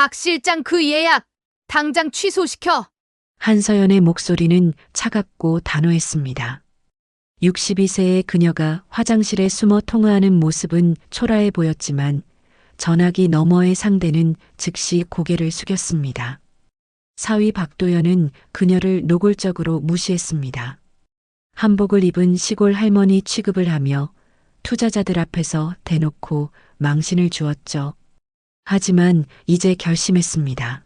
박 실장 그 예약 당장 취소시켜. 한서연의 목소리는 차갑고 단호했습니다. 62세의 그녀가 화장실에 숨어 통화하는 모습은 초라해 보였지만 전화기 너머의 상대는 즉시 고개를 숙였습니다. 사위 박도연은 그녀를 노골적으로 무시했습니다. 한복을 입은 시골 할머니 취급을 하며 투자자들 앞에서 대놓고 망신을 주었죠. 하지만 이제 결심했습니다.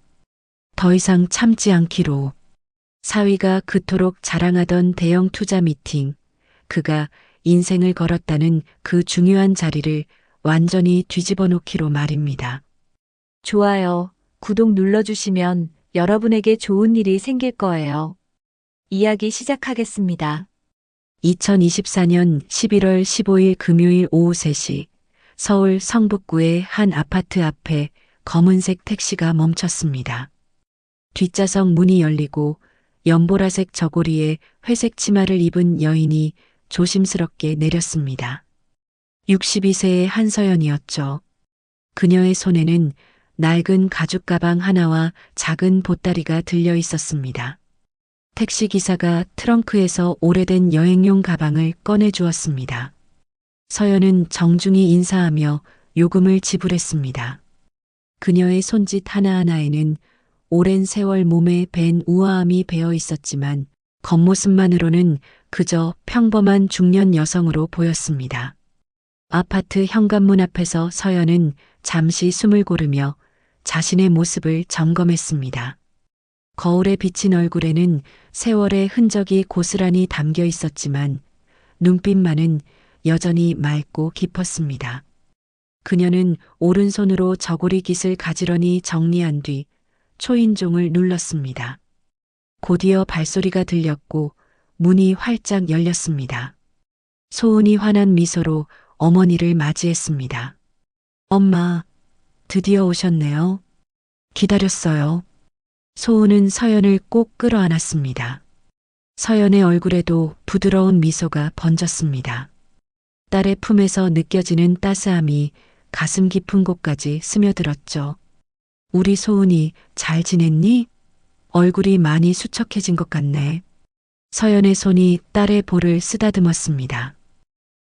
더 이상 참지 않기로. 사위가 그토록 자랑하던 대형 투자 미팅, 그가 인생을 걸었다는 그 중요한 자리를 완전히 뒤집어 놓기로 말입니다. 좋아요. 구독 눌러주시면 여러분에게 좋은 일이 생길 거예요. 이야기 시작하겠습니다. 2024년 11월 15일 금요일 오후 3시 서울 성북구의 한 아파트 앞에 검은색 택시가 멈췄습니다. 뒷좌석 문이 열리고 연보라색 저고리에 회색 치마를 입은 여인이 조심스럽게 내렸습니다. 62세의 한서연이었죠. 그녀의 손에는 낡은 가죽 가방 하나와 작은 보따리가 들려 있었습니다. 택시기사가 트렁크에서 오래된 여행용 가방을 꺼내 주었습니다. 서연은 정중히 인사하며 요금을 지불했습니다. 그녀의 손짓 하나하나에는 오랜 세월 몸에 밴 우아함이 배어 있었지만 겉모습만으로는 그저 평범한 중년 여성으로 보였습니다. 아파트 현관문 앞에서 서연은 잠시 숨을 고르며 자신의 모습을 점검했습니다. 거울에 비친 얼굴에는 세월의 흔적이 고스란히 담겨 있었지만 눈빛만은 여전히 맑고 깊었습니다. 그녀는 오른손으로 저고리 깃을 가지런히 정리한 뒤 초인종을 눌렀습니다. 곧이어 발소리가 들렸고 문이 활짝 열렸습니다. 소은이 환한 미소로 어머니를 맞이했습니다. 엄마, 드디어 오셨네요. 기다렸어요. 소은은 서연을 꼭 끌어안았습니다. 서연의 얼굴에도 부드러운 미소가 번졌습니다. 딸의 품에서 느껴지는 따스함이 가슴 깊은 곳까지 스며들었죠. 우리 소은이 잘 지냈니? 얼굴이 많이 수척해진 것 같네. 서연의 손이 딸의 볼을 쓰다듬었습니다.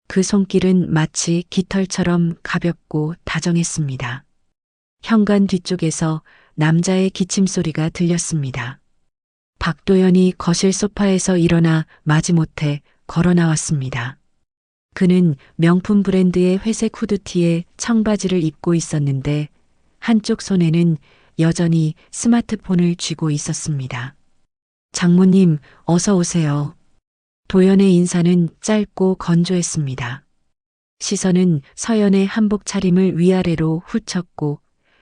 그 손길은 마치 깃털처럼 가볍고 다정했습니다. 현관 뒤쪽에서 남자의 기침 소리가 들렸습니다. 박도연이 거실 소파에서 일어나 마지못해 걸어 나왔습니다. 그는 명품 브랜드의 회색 후드티에 청바지를 입고 있었는데 한쪽 손에는 여전히 스마트폰을 쥐고 있었습니다. 장모님, 어서 오세요. 도연의 인사는 짧고 건조했습니다. 시선은 서연의 한복 차림을 위아래로 훑쳤고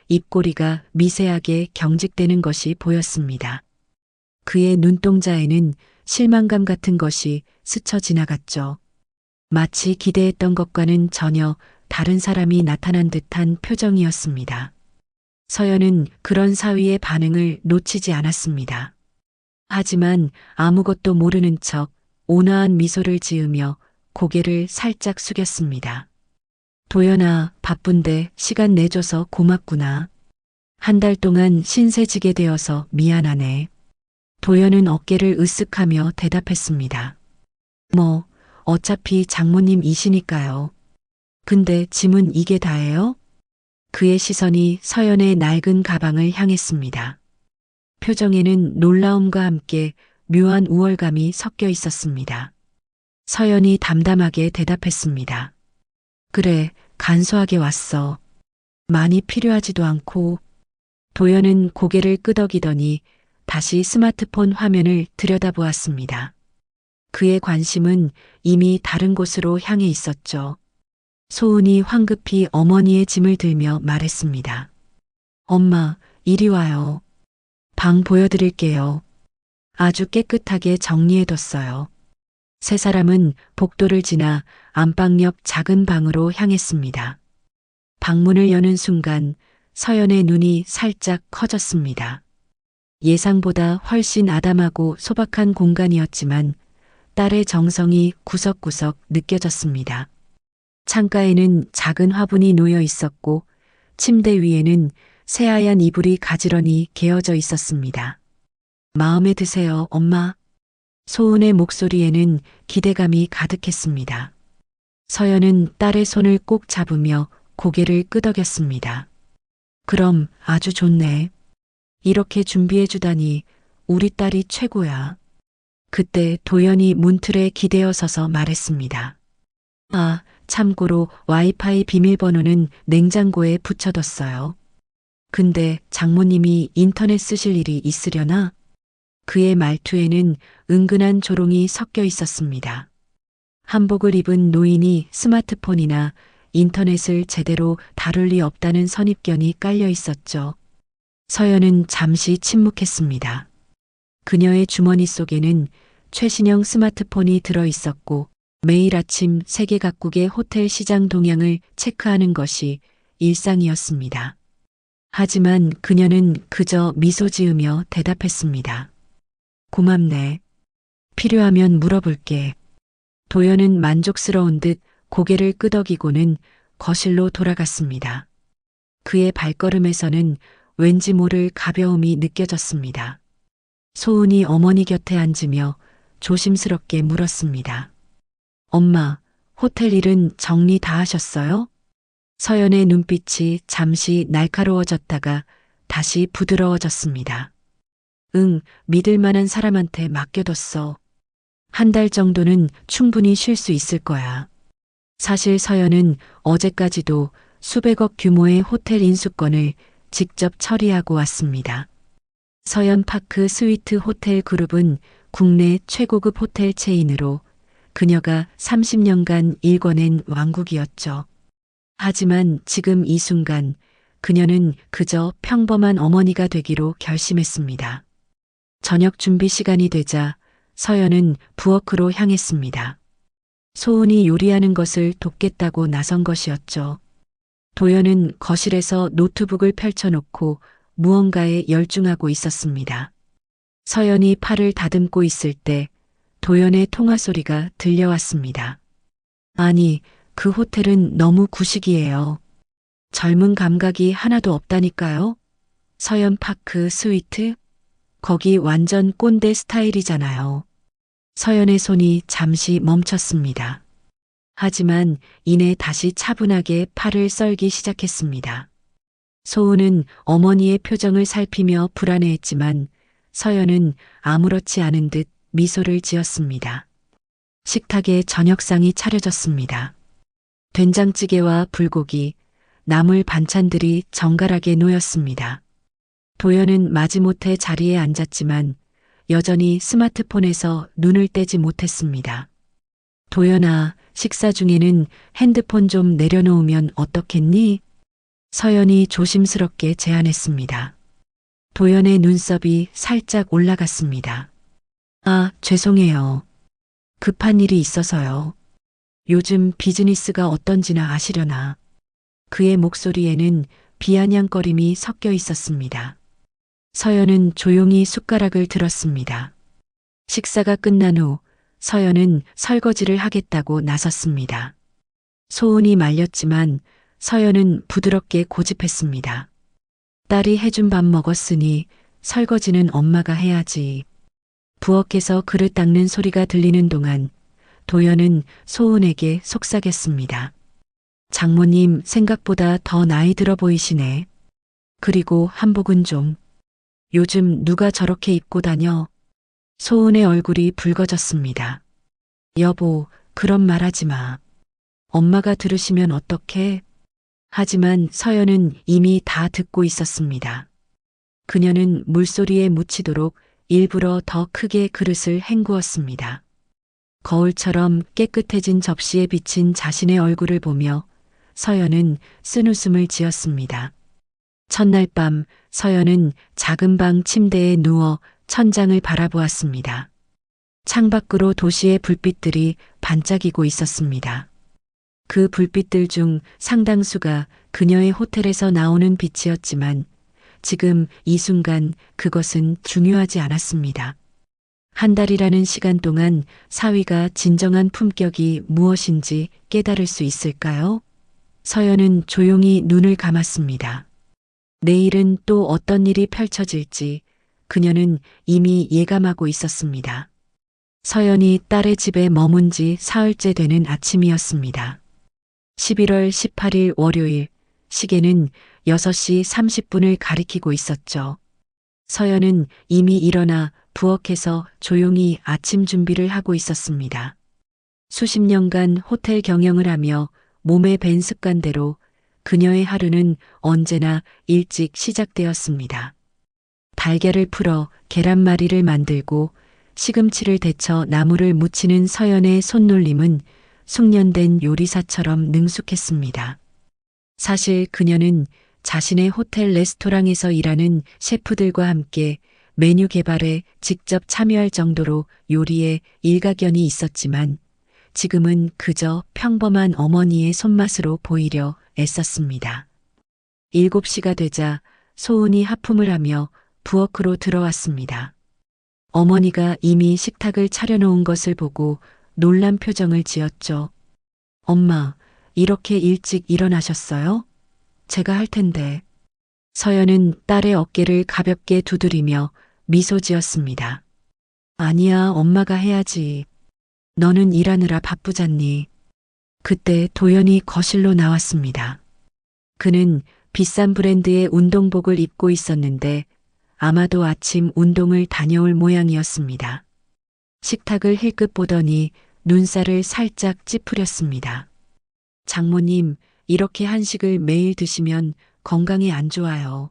입꼬리가 미세하게 경직되는 것이 보였습니다. 그의 눈동자에는 실망감 같은 것이 스쳐 지나갔죠. 마치 기대했던 것과는 전혀 다른 사람이 나타난 듯한 표정이었습니다. 서연은 그런 사위의 반응을 놓치지 않았습니다. 하지만 아무것도 모르는 척 온화한 미소를 지으며 고개를 살짝 숙였습니다. 도연아, 바쁜데 시간 내줘서 고맙구나. 한 달 동안 신세지게 되어서 미안하네. 도연은 어깨를 으쓱하며 대답했습니다. 뭐, 어차피 장모님이시니까요. 근데 짐은 이게 다예요? 그의 시선이 서연의 낡은 가방을 향했습니다. 표정에는 놀라움과 함께 묘한 우월감이 섞여 있었습니다. 서연이 담담하게 대답했습니다. 그래, 간소하게 왔어. 많이 필요하지도 않고. 도연은 고개를 끄덕이더니 다시 스마트폰 화면을 들여다보았습니다. 그의 관심은 이미 다른 곳으로 향해 있었죠. 소은이 황급히 어머니의 짐을 들며 말했습니다. 엄마, 이리 와요. 방 보여드릴게요. 아주 깨끗하게 정리해뒀어요. 세 사람은 복도를 지나 안방옆 작은 방으로 향했습니다. 방문을 여는 순간 서연의 눈이 살짝 커졌습니다. 예상보다 훨씬 아담하고 소박한 공간이었지만 딸의 정성이 구석구석 느껴졌습니다. 창가에는 작은 화분이 놓여 있었고 침대 위에는 새하얀 이불이 가지런히 개어져 있었습니다. 마음에 드세요, 엄마. 소은의 목소리에는 기대감이 가득했습니다. 서연은 딸의 손을 꼭 잡으며 고개를 끄덕였습니다. 그럼 아주 좋네. 이렇게 준비해주다니 우리 딸이 최고야. 그때 도연이 문틀에 기대어 서서 말했습니다. 아, 참고로 와이파이 비밀번호는 냉장고에 붙여뒀어요. 근데 장모님이 인터넷 쓰실 일이 있으려나? 그의 말투에는 은근한 조롱이 섞여 있었습니다. 한복을 입은 노인이 스마트폰이나 인터넷을 제대로 다룰 리 없다는 선입견이 깔려 있었죠. 서연은 잠시 침묵했습니다. 그녀의 주머니 속에는 최신형 스마트폰이 들어 있었고 매일 아침 세계 각국의 호텔 시장 동향을 체크하는 것이 일상이었습니다. 하지만 그녀는 그저 미소 지으며 대답했습니다. 고맙네. 필요하면 물어볼게. 도연은 만족스러운 듯 고개를 끄덕이고는 거실로 돌아갔습니다. 그의 발걸음에서는 왠지 모를 가벼움이 느껴졌습니다. 소은이 어머니 곁에 앉으며 조심스럽게 물었습니다. 엄마, 호텔 일은 정리 다 하셨어요? 서연의 눈빛이 잠시 날카로워졌다가 다시 부드러워졌습니다. 응, 믿을 만한 사람한테 맡겨뒀어. 한 달 정도는 충분히 쉴 수 있을 거야. 사실 서연은 어제까지도 수백억 규모의 호텔 인수권을 직접 처리하고 왔습니다. 서연파크 스위트 호텔 그룹은 국내 최고급 호텔 체인으로 그녀가 30년간 일궈낸 왕국이었죠. 하지만 지금 이 순간 그녀는 그저 평범한 어머니가 되기로 결심했습니다. 저녁 준비 시간이 되자 서연은 부엌으로 향했습니다. 소은이 요리하는 것을 돕겠다고 나선 것이었죠. 도연은 거실에서 노트북을 펼쳐놓고 무언가에 열중하고 있었습니다. 서연이 팔을 다듬고 있을 때 도연의 통화 소리가 들려왔습니다. 아니, 그 호텔은 너무 구식이에요. 젊은 감각이 하나도 없다니까요. 서연파크 스위트? 거기 완전 꼰대 스타일이잖아요. 서연의 손이 잠시 멈췄습니다. 하지만 이내 다시 차분하게 팔을 썰기 시작했습니다. 소은은 어머니의 표정을 살피며 불안해했지만 서연은 아무렇지 않은 듯 미소를 지었습니다. 식탁에 저녁상이 차려졌습니다. 된장찌개와 불고기, 나물 반찬들이 정갈하게 놓였습니다. 도연은 마지못해 자리에 앉았지만 여전히 스마트폰에서 눈을 떼지 못했습니다. 도연아, 식사 중에는 핸드폰 좀 내려놓으면 어떻겠니? 서연이 조심스럽게 제안했습니다. 도연의 눈썹이 살짝 올라갔습니다. 아, 죄송해요. 급한 일이 있어서요. 요즘 비즈니스가 어떤지나 아시려나. 그의 목소리에는 비아냥거림이 섞여 있었습니다. 서연은 조용히 숟가락을 들었습니다. 식사가 끝난 후 서연은 설거지를 하겠다고 나섰습니다. 소은이 말렸지만 서연은 부드럽게 고집했습니다. 딸이 해준 밥 먹었으니 설거지는 엄마가 해야지. 부엌에서 그릇 닦는 소리가 들리는 동안 도연은 소은에게 속삭였습니다. 장모님 생각보다 더 나이 들어 보이시네. 그리고 한복은 좀. 요즘 누가 저렇게 입고 다녀? 소은의 얼굴이 붉어졌습니다. 여보, 그런 말 하지 마. 엄마가 들으시면 어떡해? 하지만 서연은 이미 다 듣고 있었습니다. 그녀는 물소리에 묻히도록 일부러 더 크게 그릇을 헹구었습니다. 거울처럼 깨끗해진 접시에 비친 자신의 얼굴을 보며 서연은 쓴웃음을 지었습니다. 첫날 밤 서연은 작은 방 침대에 누워 천장을 바라보았습니다. 창밖으로 도시의 불빛들이 반짝이고 있었습니다. 그 불빛들 중 상당수가 그녀의 호텔에서 나오는 빛이었지만 지금 이 순간 그것은 중요하지 않았습니다. 한 달이라는 시간 동안 사위가 진정한 품격이 무엇인지 깨달을 수 있을까요? 서연은 조용히 눈을 감았습니다. 내일은 또 어떤 일이 펼쳐질지 그녀는 이미 예감하고 있었습니다. 서연이 딸의 집에 머문 지 사흘째 되는 아침이었습니다. 11월 18일 월요일, 시계는 6시 30분을 가리키고 있었죠. 서연은 이미 일어나 부엌에서 조용히 아침 준비를 하고 있었습니다. 수십 년간 호텔 경영을 하며 몸에 밴 습관대로 그녀의 하루는 언제나 일찍 시작되었습니다. 달걀을 풀어 계란말이를 만들고 시금치를 데쳐 나물을 무치는 서연의 손놀림은 숙련된 요리사처럼 능숙했습니다. 사실 그녀는 자신의 호텔 레스토랑에서 일하는 셰프들과 함께 메뉴 개발에 직접 참여할 정도로 요리에 일가견이 있었지만 지금은 그저 평범한 어머니의 손맛으로 보이려 애썼습니다. 7시가 되자 소은이 하품을 하며 부엌으로 들어왔습니다. 어머니가 이미 식탁을 차려놓은 것을 보고 놀란 표정을 지었죠. 엄마, 이렇게 일찍 일어나셨어요? 제가 할 텐데. 서연은 딸의 어깨를 가볍게 두드리며 미소 지었습니다. 아니야, 엄마가 해야지. 너는 일하느라 바쁘잖니. 그때 도연이 거실로 나왔습니다. 그는 비싼 브랜드의 운동복을 입고 있었는데 아마도 아침 운동을 다녀올 모양이었습니다. 식탁을 힐끗 보더니 눈살을 살짝 찌푸렸습니다. 장모님, 이렇게 한식을 매일 드시면 건강에 안 좋아요.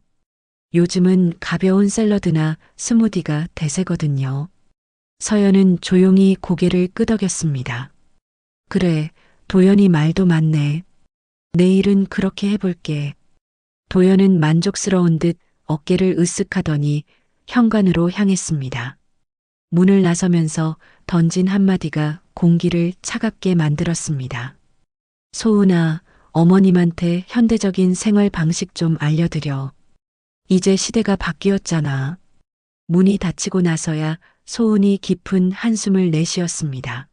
요즘은 가벼운 샐러드나 스무디가 대세거든요. 서연은 조용히 고개를 끄덕였습니다. 그래, 도연이 말도 맞네. 내일은 그렇게 해볼게. 도연은 만족스러운 듯 어깨를 으쓱하더니 현관으로 향했습니다. 문을 나서면서 던진 한마디가 공기를 차갑게 만들었습니다. 소은아, 어머님한테 현대적인 생활 방식 좀 알려드려. 이제 시대가 바뀌었잖아. 문이 닫히고 나서야 소은이 깊은 한숨을 내쉬었습니다.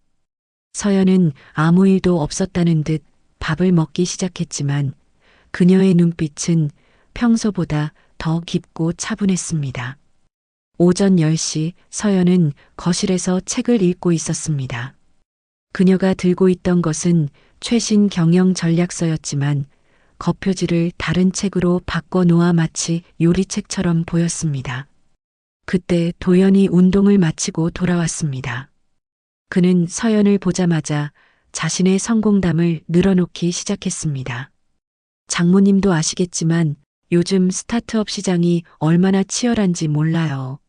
서연은 아무 일도 없었다는 듯 밥을 먹기 시작했지만 그녀의 눈빛은 평소보다 더 깊고 차분했습니다. 오전 10시 서연은 거실에서 책을 읽고 있었습니다. 그녀가 들고 있던 것은 최신 경영 전략서였지만 겉표지를 다른 책으로 바꿔 놓아 마치 요리책처럼 보였습니다. 그때 도연이 운동을 마치고 돌아왔습니다. 그는 서연을 보자마자 자신의 성공담을 늘어놓기 시작했습니다. 장모님도 아시겠지만 요즘 스타트업 시장이 얼마나 치열한지 몰라요.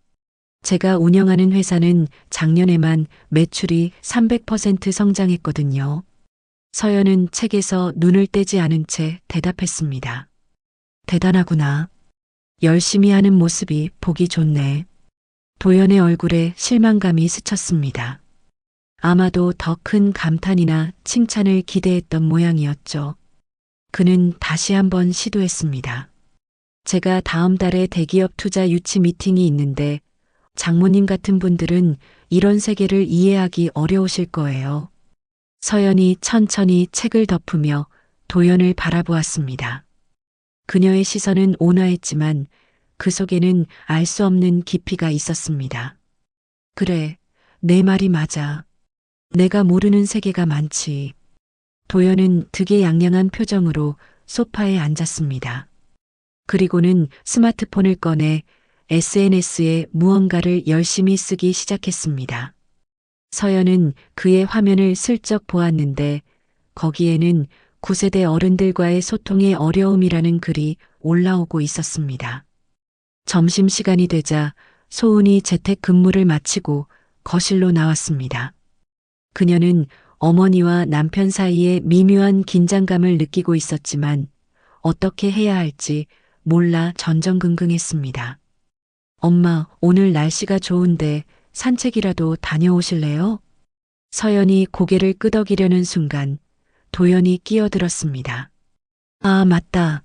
제가 운영하는 회사는 작년에만 매출이 300% 성장했거든요. 서연은 책에서 눈을 떼지 않은 채 대답했습니다. 대단하구나. 열심히 하는 모습이 보기 좋네. 도연의 얼굴에 실망감이 스쳤습니다. 아마도 더 큰 감탄이나 칭찬을 기대했던 모양이었죠. 그는 다시 한번 시도했습니다. 제가 다음 달에 대기업 투자 유치 미팅이 있는데 장모님 같은 분들은 이런 세계를 이해하기 어려우실 거예요. 서연이 천천히 책을 덮으며 도연을 바라보았습니다. 그녀의 시선은 온화했지만 그 속에는 알 수 없는 깊이가 있었습니다. 그래, 내 말이 맞아. 내가 모르는 세계가 많지. 도연은 득의양양한 표정으로 소파에 앉았습니다. 그리고는 스마트폰을 꺼내 SNS에 무언가를 열심히 쓰기 시작했습니다. 서연은 그의 화면을 슬쩍 보았는데 거기에는 9세대 어른들과의 소통의 어려움이라는 글이 올라오고 있었습니다. 점심시간이 되자 소은이 재택근무를 마치고 거실로 나왔습니다. 그녀는 어머니와 남편 사이에 미묘한 긴장감을 느끼고 있었지만 어떻게 해야 할지 몰라 전전긍긍했습니다. 엄마, 오늘 날씨가 좋은데 산책이라도 다녀오실래요? 서연이 고개를 끄덕이려는 순간 도연이 끼어들었습니다. 아, 맞다.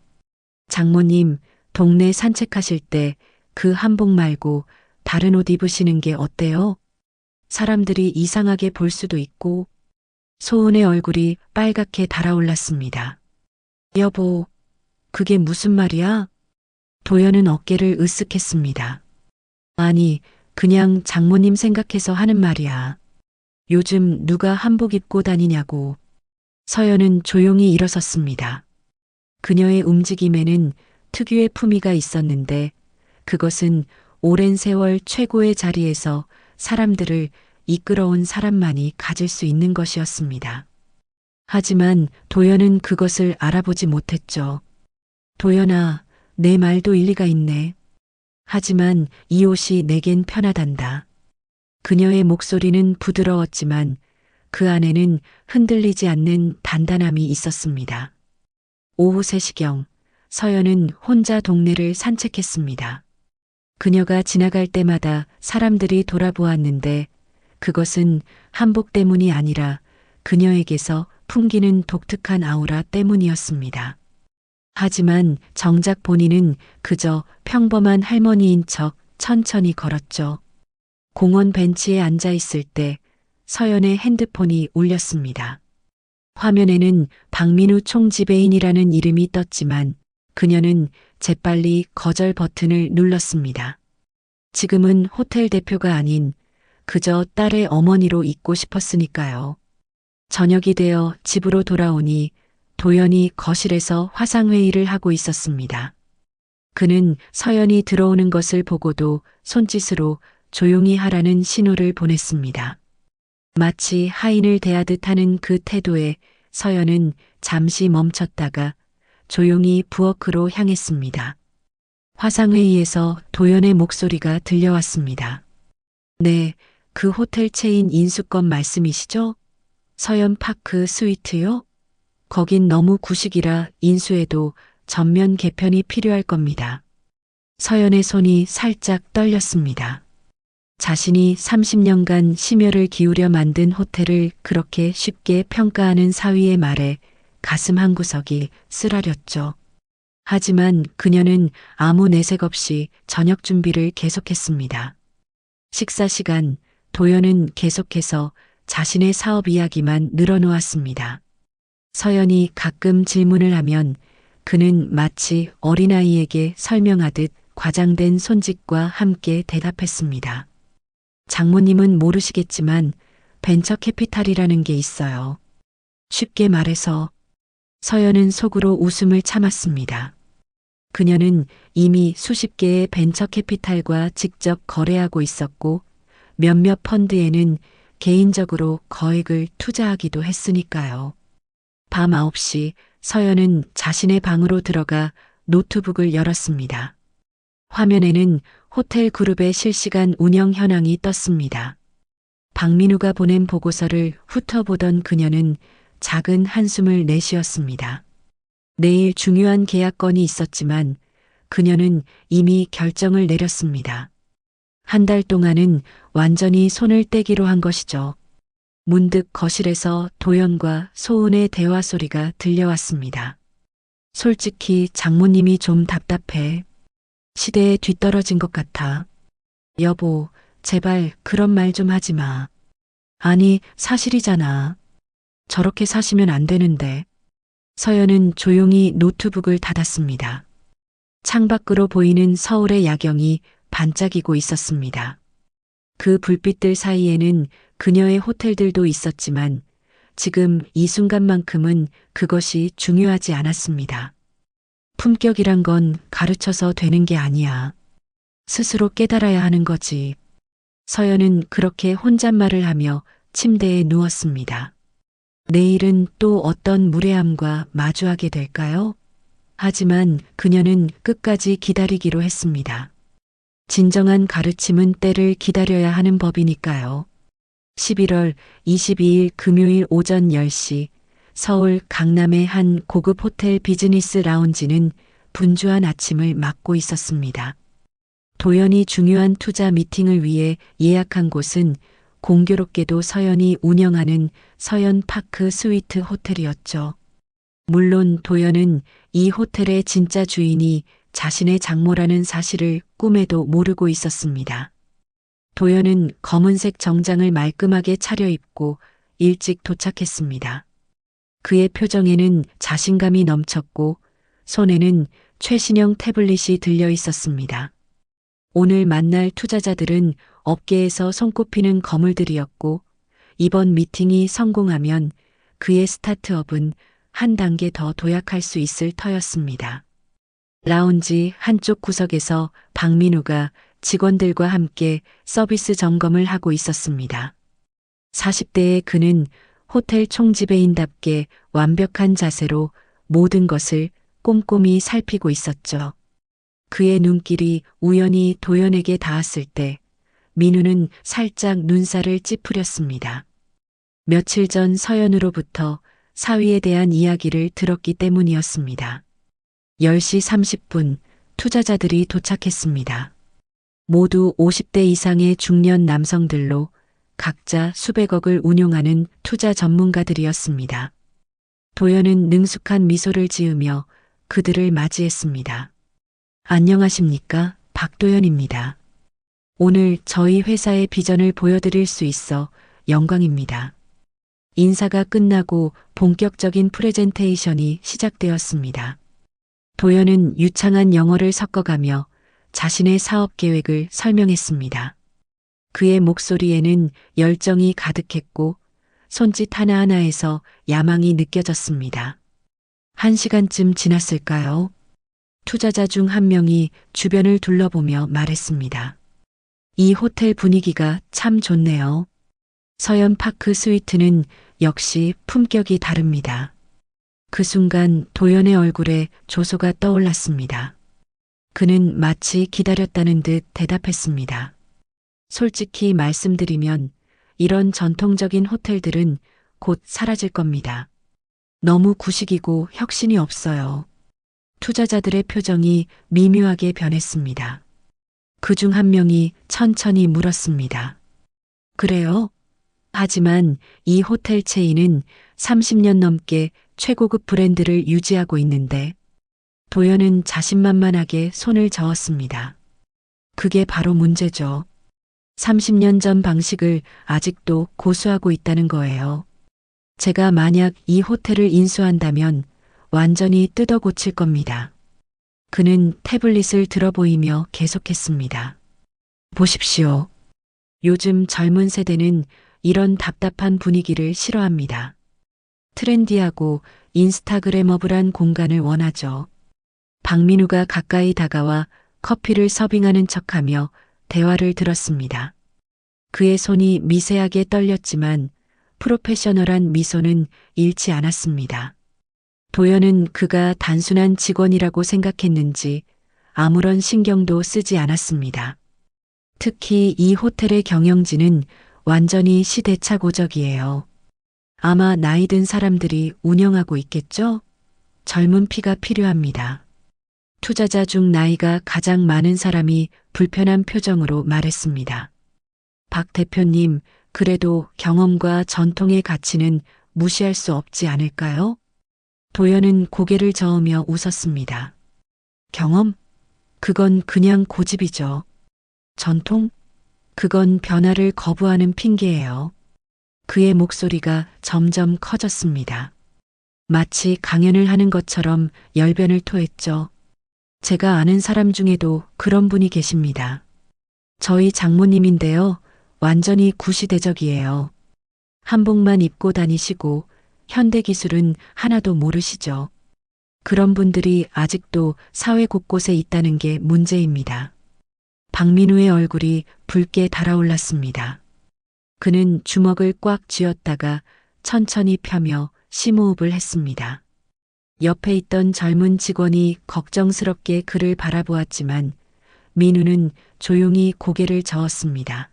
장모님, 동네 산책하실 때 그 한복 말고 다른 옷 입으시는 게 어때요? 사람들이 이상하게 볼 수도 있고. 소은의 얼굴이 빨갛게 달아올랐습니다. 여보, 그게 무슨 말이야? 도연은 어깨를 으쓱했습니다. 아니, 그냥 장모님 생각해서 하는 말이야. 요즘 누가 한복 입고 다니냐고. 서연은 조용히 일어섰습니다. 그녀의 움직임에는 특유의 품위가 있었는데 그것은 오랜 세월 최고의 자리에서 사람들을 이끌어온 사람만이 가질 수 있는 것이었습니다. 하지만 도연은 그것을 알아보지 못했죠. 도연아, 내 말도 일리가 있네. 하지만 이 옷이 내겐 편하단다. 그녀의 목소리는 부드러웠지만 그 안에는 흔들리지 않는 단단함이 있었습니다. 오후 3시경 서연은 혼자 동네를 산책했습니다. 그녀가 지나갈 때마다 사람들이 돌아보았는데 그것은 한복 때문이 아니라 그녀에게서 풍기는 독특한 아우라 때문이었습니다. 하지만 정작 본인은 그저 평범한 할머니인 척 천천히 걸었죠. 공원 벤치에 앉아 있을 때 서연의 핸드폰이 울렸습니다. 화면에는 박민우 총지배인이라는 이름이 떴지만 그녀는 재빨리 거절 버튼을 눌렀습니다. 지금은 호텔 대표가 아닌 그저 딸의 어머니로 있고 싶었으니까요. 저녁이 되어 집으로 돌아오니 도연이 거실에서 화상회의를 하고 있었습니다. 그는 서연이 들어오는 것을 보고도 손짓으로 조용히 하라는 신호를 보냈습니다. 마치 하인을 대하듯 하는 그 태도에 서연은 잠시 멈췄다가 조용히 부엌으로 향했습니다. 화상회의에서 도연의 목소리가 들려왔습니다. 네, 그 호텔 체인 인수권 말씀이시죠? 서연 파크 스위트요? 거긴 너무 구식이라 인수해도 전면 개편이 필요할 겁니다. 서연의 손이 살짝 떨렸습니다. 자신이 30년간 심혈을 기울여 만든 호텔을 그렇게 쉽게 평가하는 사위의 말에 가슴 한구석이 쓰라렸죠. 하지만 그녀는 아무 내색 없이 저녁 준비를 계속했습니다. 식사 시간, 도연은 계속해서 자신의 사업 이야기만 늘어놓았습니다. 서연이 가끔 질문을 하면 그는 마치 어린아이에게 설명하듯 과장된 손짓과 함께 대답했습니다. 장모님은 모르시겠지만 벤처 캐피탈이라는 게 있어요. 쉽게 말해서 서연은 속으로 웃음을 참았습니다. 그녀는 이미 수십 개의 벤처 캐피탈과 직접 거래하고 있었고 몇몇 펀드에는 개인적으로 거액을 투자하기도 했으니까요. 밤 9시 서연은 자신의 방으로 들어가 노트북을 열었습니다. 화면에는 호텔 그룹의 실시간 운영 현황이 떴습니다. 박민우가 보낸 보고서를 훑어보던 그녀는 작은 한숨을 내쉬었습니다. 내일 중요한 계약건이 있었지만 그녀는 이미 결정을 내렸습니다. 한 달 동안은 완전히 손을 떼기로 한 것이죠. 문득 거실에서 도연과 소은의 대화 소리가 들려왔습니다. 솔직히 장모님이 좀 답답해. 시대에 뒤떨어진 것 같아. 여보, 제발 그런 말 좀 하지 마. 아니, 사실이잖아. 저렇게 사시면 안 되는데. 서연은 조용히 노트북을 닫았습니다. 창밖으로 보이는 서울의 야경이 반짝이고 있었습니다. 그 불빛들 사이에는 그녀의 호텔들도 있었지만 지금 이 순간만큼은 그것이 중요하지 않았습니다. 품격이란 건 가르쳐서 되는 게 아니야. 스스로 깨달아야 하는 거지. 서연은 그렇게 혼잣말을 하며 침대에 누웠습니다. 내일은 또 어떤 무례함과 마주하게 될까요? 하지만 그녀는 끝까지 기다리기로 했습니다. 진정한 가르침은 때를 기다려야 하는 법이니까요. 11월 22일 금요일 오전 10시 서울 강남의 한 고급 호텔 비즈니스 라운지는 분주한 아침을 맞고 있었습니다. 도연이 중요한 투자 미팅을 위해 예약한 곳은 공교롭게도 서연이 운영하는 서연 파크 스위트 호텔이었죠. 물론 도연은 이 호텔의 진짜 주인이 자신의 장모라는 사실을 꿈에도 모르고 있었습니다. 도연은 검은색 정장을 말끔하게 차려입고 일찍 도착했습니다. 그의 표정에는 자신감이 넘쳤고 손에는 최신형 태블릿이 들려 있었습니다. 오늘 만날 투자자들은 업계에서 손꼽히는 거물들이었고 이번 미팅이 성공하면 그의 스타트업은 한 단계 더 도약할 수 있을 터였습니다. 라운지 한쪽 구석에서 박민우가 직원들과 함께 서비스 점검을 하고 있었습니다. 40대의 그는 호텔 총지배인답게 완벽한 자세로 모든 것을 꼼꼼히 살피고 있었죠. 그의 눈길이 우연히 도연에게 닿았을 때 민우는 살짝 눈살을 찌푸렸습니다. 며칠 전 서연으로부터 사위에 대한 이야기를 들었기 때문이었습니다. 10시 30분 투자자들이 도착했습니다. 모두 50대 이상의 중년 남성들로 각자 수백억을 운용하는 투자 전문가들이었습니다. 도연은 능숙한 미소를 지으며 그들을 맞이했습니다. 안녕하십니까? 박도연입니다. 오늘 저희 회사의 비전을 보여드릴 수 있어 영광입니다. 인사가 끝나고 본격적인 프레젠테이션이 시작되었습니다. 도연은 유창한 영어를 섞어가며 자신의 사업 계획을 설명했습니다. 그의 목소리에는 열정이 가득했고 손짓 하나하나에서 야망이 느껴졌습니다. 1시간쯤 지났을까요? 투자자 중 한 명이 주변을 둘러보며 말했습니다. 이 호텔 분위기가 참 좋네요. 서연 파크 스위트는 역시 품격이 다릅니다. 그 순간 도연의 얼굴에 조소가 떠올랐습니다. 그는 마치 기다렸다는 듯 대답했습니다. 솔직히 말씀드리면 이런 전통적인 호텔들은 곧 사라질 겁니다. 너무 구식이고 혁신이 없어요. 투자자들의 표정이 미묘하게 변했습니다. 그중 한 명이 천천히 물었습니다. 그래요? 하지만 이 호텔 체인은 30년 넘게 최고급 브랜드를 유지하고 있는데 도연은 자신만만하게 손을 저었습니다. 그게 바로 문제죠. 30년 전 방식을 아직도 고수하고 있다는 거예요. 제가 만약 이 호텔을 인수한다면 완전히 뜯어 고칠 겁니다. 그는 태블릿을 들어보이며 계속했습니다. 보십시오. 요즘 젊은 세대는 이런 답답한 분위기를 싫어합니다. 트렌디하고 인스타그래머블한 공간을 원하죠. 박민우가 가까이 다가와 커피를 서빙하는 척하며 대화를 들었습니다. 그의 손이 미세하게 떨렸지만 프로페셔널한 미소는 잃지 않았습니다. 도연은 그가 단순한 직원이라고 생각했는지 아무런 신경도 쓰지 않았습니다. 특히 이 호텔의 경영진은 완전히 시대착오적이에요. 아마 나이 든 사람들이 운영하고 있겠죠? 젊은 피가 필요합니다. 투자자 중 나이가 가장 많은 사람이 불편한 표정으로 말했습니다. 박 대표님, 그래도 경험과 전통의 가치는 무시할 수 없지 않을까요? 도연은 고개를 저으며 웃었습니다. 경험? 그건 그냥 고집이죠. 전통? 그건 변화를 거부하는 핑계예요. 그의 목소리가 점점 커졌습니다. 마치 강연을 하는 것처럼 열변을 토했죠. 제가 아는 사람 중에도 그런 분이 계십니다. 저희 장모님인데요. 완전히 구시대적이에요. 한복만 입고 다니시고 현대 기술은 하나도 모르시죠. 그런 분들이 아직도 사회 곳곳에 있다는 게 문제입니다. 박민우의 얼굴이 붉게 달아올랐습니다. 그는 주먹을 꽉 쥐었다가 천천히 펴며 심호흡을 했습니다. 옆에 있던 젊은 직원이 걱정스럽게 그를 바라보았지만 민우는 조용히 고개를 저었습니다.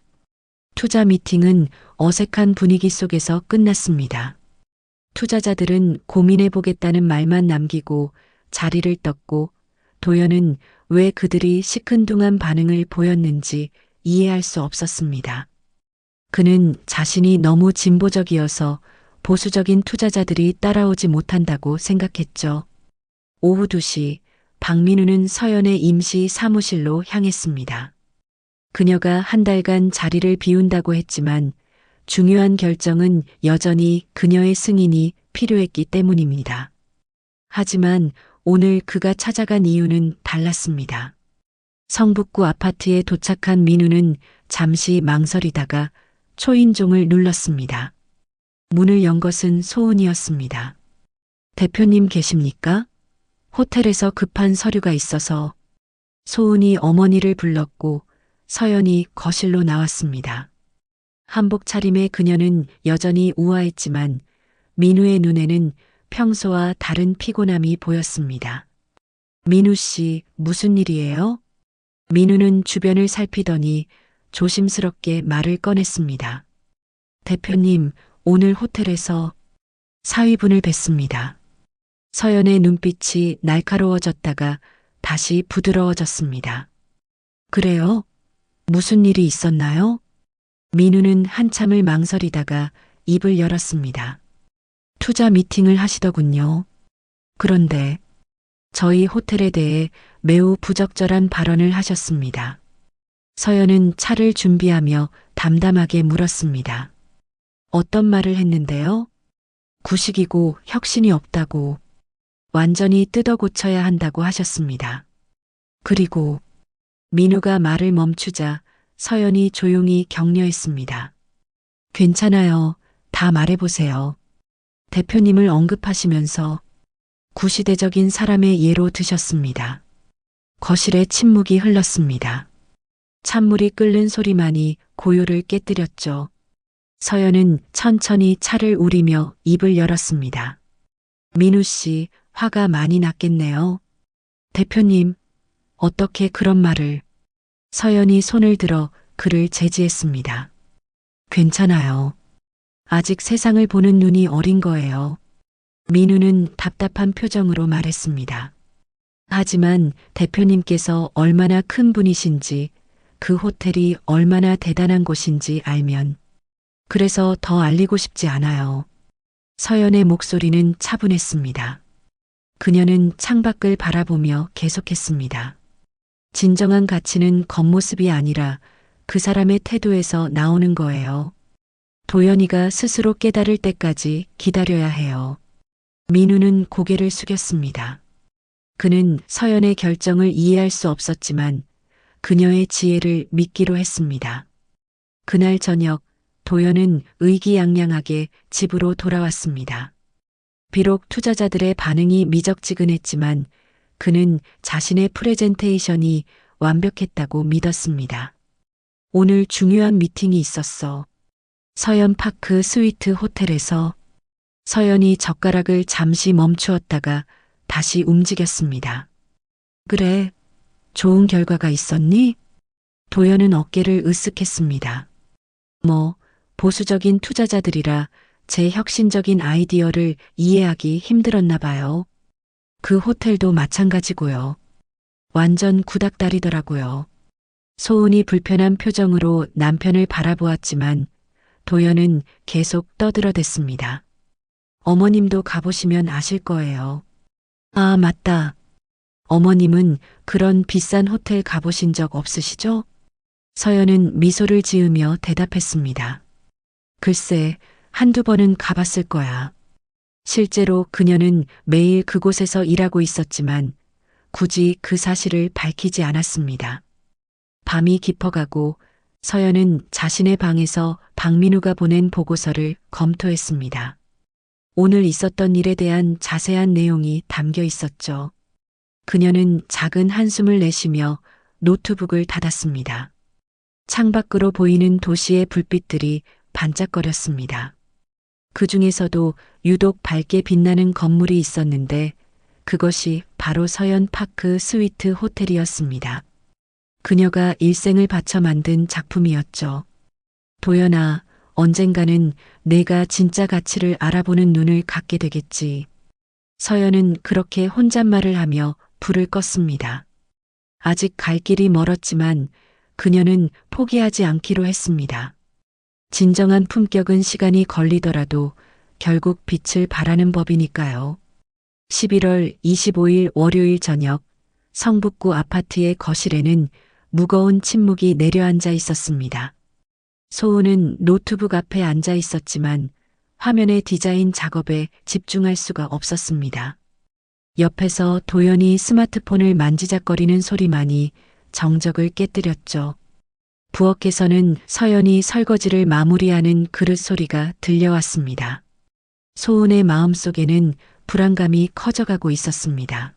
투자 미팅은 어색한 분위기 속에서 끝났습니다. 투자자들은 고민해보겠다는 말만 남기고 자리를 떴고 도연은 왜 그들이 시큰둥한 반응을 보였는지 이해할 수 없었습니다. 그는 자신이 너무 진보적이어서 보수적인 투자자들이 따라오지 못한다고 생각했죠. 오후 2시 박민우는 서연의 임시 사무실로 향했습니다. 그녀가 한 달간 자리를 비운다고 했지만 중요한 결정은 여전히 그녀의 승인이 필요했기 때문입니다. 하지만 오늘 그가 찾아간 이유는 달랐습니다. 성북구 아파트에 도착한 민우는 잠시 망설이다가 초인종을 눌렀습니다. 문을 연 것은 소은이었습니다. 대표님 계십니까? 호텔에서 급한 서류가 있어서. 소은이 어머니를 불렀고 서연이 거실로 나왔습니다. 한복 차림의 그녀는 여전히 우아했지만 민우의 눈에는 평소와 다른 피곤함이 보였습니다. 민우 씨, 무슨 일이에요? 민우는 주변을 살피더니 조심스럽게 말을 꺼냈습니다. 대표님, 오늘 호텔에서 사위분을 뵀습니다. 서연의 눈빛이 날카로워졌다가 다시 부드러워졌습니다. 그래요? 무슨 일이 있었나요? 민우는 한참을 망설이다가 입을 열었습니다. 투자 미팅을 하시더군요. 그런데 저희 호텔에 대해 매우 부적절한 발언을 하셨습니다. 서연은 차를 준비하며 담담하게 물었습니다. 어떤 말을 했는데요? 구식이고 혁신이 없다고, 완전히 뜯어 고쳐야 한다고 하셨습니다. 그리고 민우가 말을 멈추자 서연이 조용히 격려했습니다. 괜찮아요. 다 말해보세요. 대표님을 언급하시면서 구시대적인 사람의 예로 드셨습니다. 거실에 침묵이 흘렀습니다. 찬물이 끓는 소리만이 고요를 깨뜨렸죠. 서연은 천천히 차를 우리며 입을 열었습니다. 민우 씨, 화가 많이 났겠네요. 대표님, 어떻게 그런 말을. 서연이 손을 들어 그를 제지했습니다. 괜찮아요. 아직 세상을 보는 눈이 어린 거예요. 민우는 답답한 표정으로 말했습니다. 하지만 대표님께서 얼마나 큰 분이신지, 그 호텔이 얼마나 대단한 곳인지 알면, 그래서 더 알리고 싶지 않아요. 서연의 목소리는 차분했습니다. 그녀는 창밖을 바라보며 계속했습니다. 진정한 가치는 겉모습이 아니라 그 사람의 태도에서 나오는 거예요. 도연이가 스스로 깨달을 때까지 기다려야 해요. 민우는 고개를 숙였습니다. 그는 서연의 결정을 이해할 수 없었지만 그녀의 지혜를 믿기로 했습니다. 그날 저녁 도연은 의기양양하게 집으로 돌아왔습니다. 비록 투자자들의 반응이 미적지근했지만 그는 자신의 프레젠테이션이 완벽했다고 믿었습니다. 오늘 중요한 미팅이 있었어. 서연파크 스위트 호텔에서. 서연이 젓가락을 잠시 멈추었다가 다시 움직였습니다. 그래, 좋은 결과가 있었니? 도연은 어깨를 으쓱했습니다. 보수적인 투자자들이라 제 혁신적인 아이디어를 이해하기 힘들었나 봐요. 그 호텔도 마찬가지고요. 완전 구닥다리더라고요. 소은이 불편한 표정으로 남편을 바라보았지만 도연은 계속 떠들어댔습니다. 어머님도 가보시면 아실 거예요. 아, 맞다. 어머님은 그런 비싼 호텔 가보신 적 없으시죠? 서연은 미소를 지으며 대답했습니다. 글쎄, 한두 번은 가봤을 거야. 실제로 그녀는 매일 그곳에서 일하고 있었지만 굳이 그 사실을 밝히지 않았습니다. 밤이 깊어가고 서연은 자신의 방에서 박민우가 보낸 보고서를 검토했습니다. 오늘 있었던 일에 대한 자세한 내용이 담겨 있었죠. 그녀는 작은 한숨을 내쉬며 노트북을 닫았습니다. 창밖으로 보이는 도시의 불빛들이 반짝거렸습니다. 그 중에서도 유독 밝게 빛나는 건물이 있었는데 그것이 바로 서연파크 스위트 호텔이었습니다. 그녀가 일생을 바쳐 만든 작품이었죠. 도연아, 언젠가는 내가 진짜 가치를 알아보는 눈을 갖게 되겠지. 서연은 그렇게 혼잣말을 하며 불을 껐습니다. 아직 갈 길이 멀었지만 그녀는 포기하지 않기로 했습니다. 진정한 품격은 시간이 걸리더라도 결국 빛을 발하는 법이니까요. 11월 25일 월요일 저녁 성북구 아파트의 거실에는 무거운 침묵이 내려앉아 있었습니다. 소은은 노트북 앞에 앉아 있었지만 화면의 디자인 작업에 집중할 수가 없었습니다. 옆에서 도연이 스마트폰을 만지작거리는 소리만이 정적을 깨뜨렸죠. 부엌에서는 서연이 설거지를 마무리하는 그릇 소리가 들려왔습니다. 소은의 마음속에는 불안감이 커져가고 있었습니다.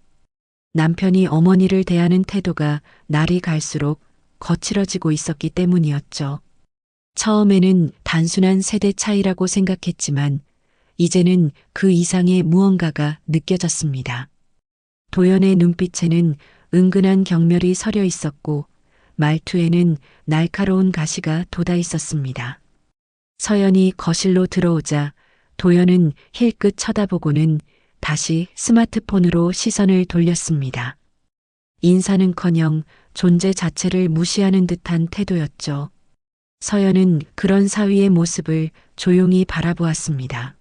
남편이 어머니를 대하는 태도가 날이 갈수록 거칠어지고 있었기 때문이었죠. 처음에는 단순한 세대 차이라고 생각했지만 이제는 그 이상의 무언가가 느껴졌습니다. 도연의 눈빛에는 은근한 경멸이 서려 있었고 말투에는 날카로운 가시가 돋아 있었습니다. 서연이 거실로 들어오자 도연은 힐끗 쳐다보고는 다시 스마트폰으로 시선을 돌렸습니다. 인사는커녕 존재 자체를 무시하는 듯한 태도였죠. 서연은 그런 사위의 모습을 조용히 바라보았습니다.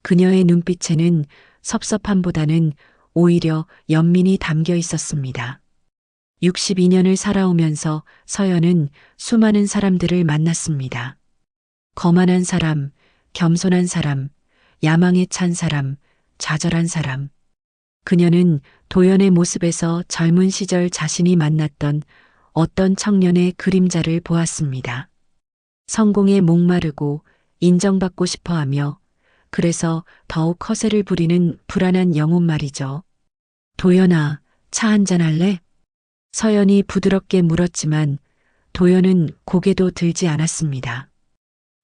그녀의 눈빛에는 섭섭함보다는 오히려 연민이 담겨 있었습니다. 62년을 살아오면서 서연은 수많은 사람들을 만났습니다. 거만한 사람, 겸손한 사람, 야망에 찬 사람, 좌절한 사람. 그녀는 도연의 모습에서 젊은 시절 자신이 만났던 어떤 청년의 그림자를 보았습니다. 성공에 목마르고 인정받고 싶어 하며 그래서 더욱 허세를 부리는 불안한 영혼 말이죠. 도연아, 차 한잔 할래? 서연이 부드럽게 물었지만 도연은 고개도 들지 않았습니다.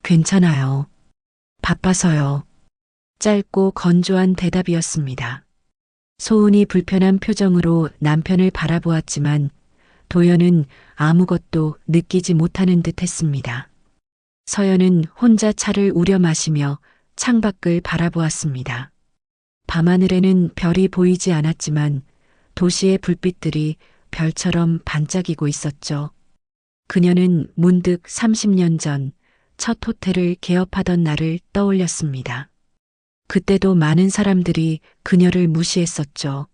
괜찮아요. 바빠서요. 짧고 건조한 대답이었습니다. 소은이 불편한 표정으로 남편을 바라보았지만 도연은 아무것도 느끼지 못하는 듯 했습니다. 서연은 혼자 차를 우려 마시며 창밖을 바라보았습니다. 밤하늘에는 별이 보이지 않았지만 도시의 불빛들이 별처럼 반짝이고 있었죠. 그녀는 문득 30년 전 첫 호텔을 개업하던 날을 떠올렸습니다. 그때도 많은 사람들이 그녀를 무시했었죠.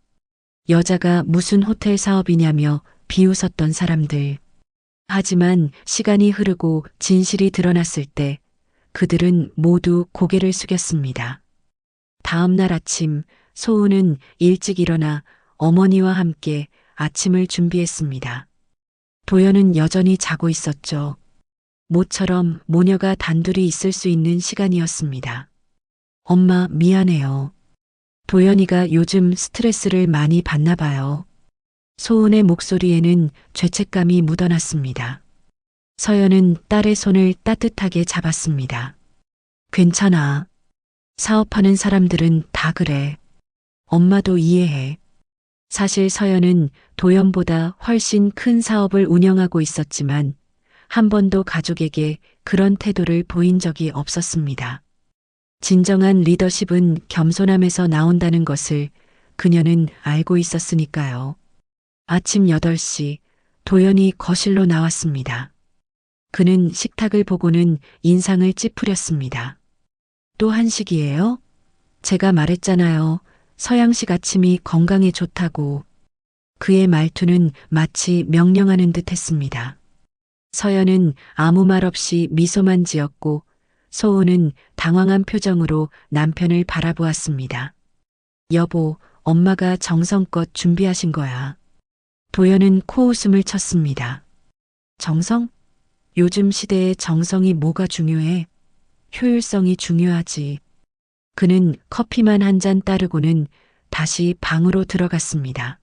여자가 무슨 호텔 사업이냐며 비웃었던 사람들. 하지만 시간이 흐르고 진실이 드러났을 때 그들은 모두 고개를 숙였습니다. 다음 날 아침 소은은 일찍 일어나 어머니와 함께 아침을 준비했습니다. 도연은 여전히 자고 있었죠. 모처럼 모녀가 단둘이 있을 수 있는 시간이었습니다. 엄마, 미안해요. 도연이가 요즘 스트레스를 많이 받나 봐요. 소은의 목소리에는 죄책감이 묻어났습니다. 서연은 딸의 손을 따뜻하게 잡았습니다. 괜찮아. 사업하는 사람들은 다 그래. 엄마도 이해해. 사실 서연은 도연보다 훨씬 큰 사업을 운영하고 있었지만 한 번도 가족에게 그런 태도를 보인 적이 없었습니다. 진정한 리더십은 겸손함에서 나온다는 것을 그녀는 알고 있었으니까요. 아침 8시 도연이 거실로 나왔습니다. 그는 식탁을 보고는 인상을 찌푸렸습니다. 또 한식이에요? 제가 말했잖아요. 서양식 아침이 건강에 좋다고. 그의 말투는 마치 명령하는 듯 했습니다. 서연은 아무 말 없이 미소만 지었고 소은은 당황한 표정으로 남편을 바라보았습니다. 여보, 엄마가 정성껏 준비하신 거야. 도연은 코웃음을 쳤습니다. 정성? 요즘 시대에 정성이 뭐가 중요해? 효율성이 중요하지. 그는 커피만 한 잔 따르고는 다시 방으로 들어갔습니다.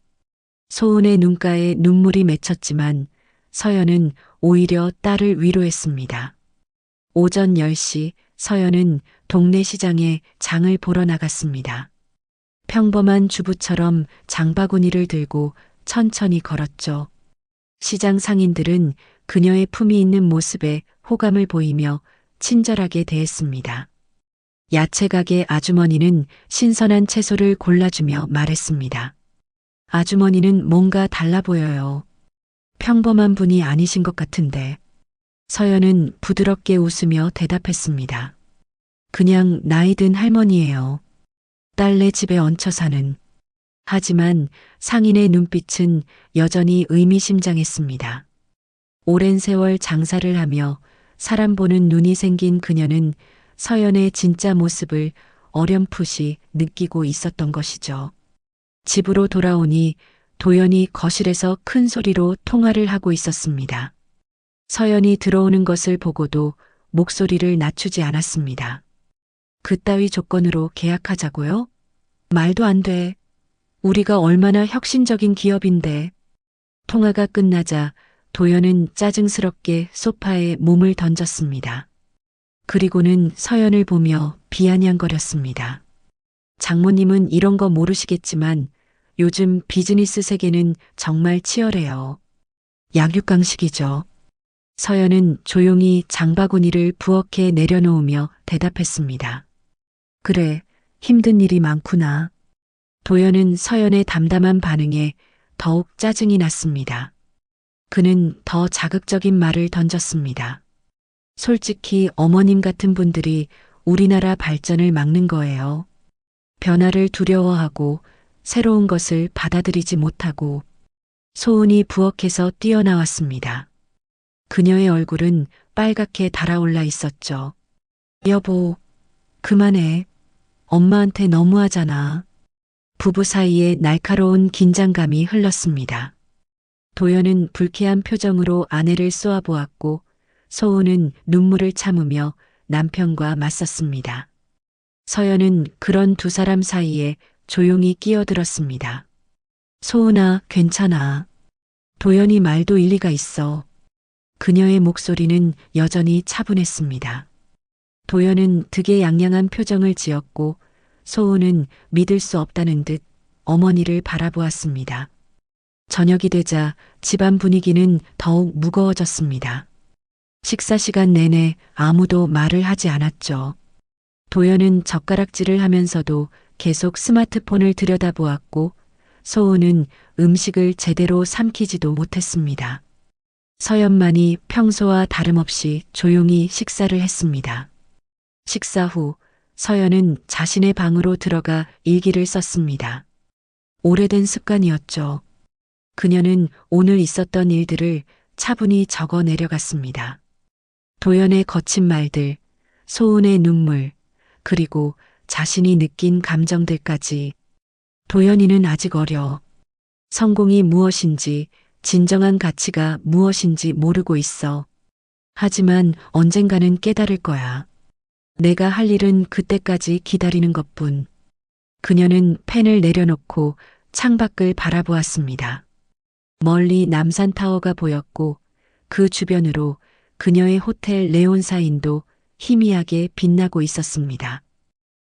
소은의 눈가에 눈물이 맺혔지만 서연은 오히려 딸을 위로했습니다. 오전 10시 서연은 동네 시장에 장을 보러 나갔습니다. 평범한 주부처럼 장바구니를 들고 천천히 걸었죠. 시장 상인들은 그녀의 품이 있는 모습에 호감을 보이며 친절하게 대했습니다. 야채 가게 아주머니는 신선한 채소를 골라주며 말했습니다. 아주머니는 뭔가 달라 보여요. 평범한 분이 아니신 것 같은데. 서연은 부드럽게 웃으며 대답했습니다. 그냥 나이 든 할머니예요. 딸네 집에 얹혀 사는. 하지만 상인의 눈빛은 여전히 의미심장했습니다. 오랜 세월 장사를 하며 사람 보는 눈이 생긴 그녀는 서연의 진짜 모습을 어렴풋이 느끼고 있었던 것이죠. 집으로 돌아오니 도연이 거실에서 큰 소리로 통화를 하고 있었습니다. 서연이 들어오는 것을 보고도 목소리를 낮추지 않았습니다. 그따위 조건으로 계약하자고요? 말도 안 돼. 우리가 얼마나 혁신적인 기업인데. 통화가 끝나자 도연은 짜증스럽게 소파에 몸을 던졌습니다. 그리고는 서연을 보며 비아냥거렸습니다. 장모님은 이런 거 모르시겠지만 요즘 비즈니스 세계는 정말 치열해요. 약육강식이죠. 서연은 조용히 장바구니를 부엌에 내려놓으며 대답했습니다. 그래, 힘든 일이 많구나. 도연은 서연의 담담한 반응에 더욱 짜증이 났습니다. 그는 더 자극적인 말을 던졌습니다. 솔직히 어머님 같은 분들이 우리나라 발전을 막는 거예요. 변화를 두려워하고 새로운 것을 받아들이지 못하고. 소은이 부엌에서 뛰어나왔습니다. 그녀의 얼굴은 빨갛게 달아올라 있었죠. 여보, 그만해. 엄마한테 너무하잖아. 부부 사이에 날카로운 긴장감이 흘렀습니다. 도연은 불쾌한 표정으로 아내를 쏘아보았고 소은은 눈물을 참으며 남편과 맞섰습니다. 서연은 그런 두 사람 사이에 조용히 끼어들었습니다. 소은아, 괜찮아. 도연이 말도 일리가 있어. 그녀의 목소리는 여전히 차분했습니다. 도연은 득에 양양한 표정을 지었고 소은은 믿을 수 없다는 듯 어머니를 바라보았습니다. 저녁이 되자 집안 분위기는 더욱 무거워졌습니다. 식사 시간 내내 아무도 말을 하지 않았죠. 도연은 젓가락질을 하면서도 계속 스마트폰을 들여다보았고 소은은 음식을 제대로 삼키지도 못했습니다. 서연만이 평소와 다름없이 조용히 식사를 했습니다. 식사 후 서연은 자신의 방으로 들어가 일기를 썼습니다. 오래된 습관이었죠. 그녀는 오늘 있었던 일들을 차분히 적어 내려갔습니다. 도연의 거친 말들, 소은의 눈물, 그리고 자신이 느낀 감정들까지. 도연이는 아직 어려. 성공이 무엇인지, 진정한 가치가 무엇인지 모르고 있어. 하지만 언젠가는 깨달을 거야. 내가 할 일은 그때까지 기다리는 것뿐. 그녀는 펜을 내려놓고 창밖을 바라보았습니다. 멀리 남산타워가 보였고 그 주변으로 그녀의 호텔 레온사인도 희미하게 빛나고 있었습니다.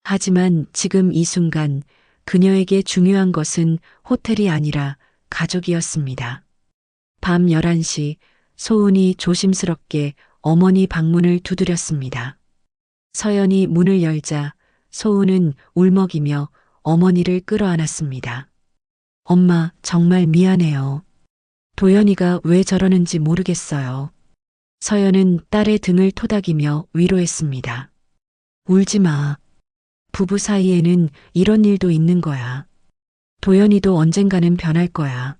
하지만 지금 이 순간 그녀에게 중요한 것은 호텔이 아니라 가족이었습니다. 밤 11시 소은이 조심스럽게 어머니 방문을 두드렸습니다. 서연이 문을 열자 소은은 울먹이며 어머니를 끌어안았습니다. 엄마, 정말 미안해요. 도연이가 왜 저러는지 모르겠어요. 서연은 딸의 등을 토닥이며 위로했습니다. 울지 마. 부부 사이에는 이런 일도 있는 거야. 도연이도 언젠가는 변할 거야.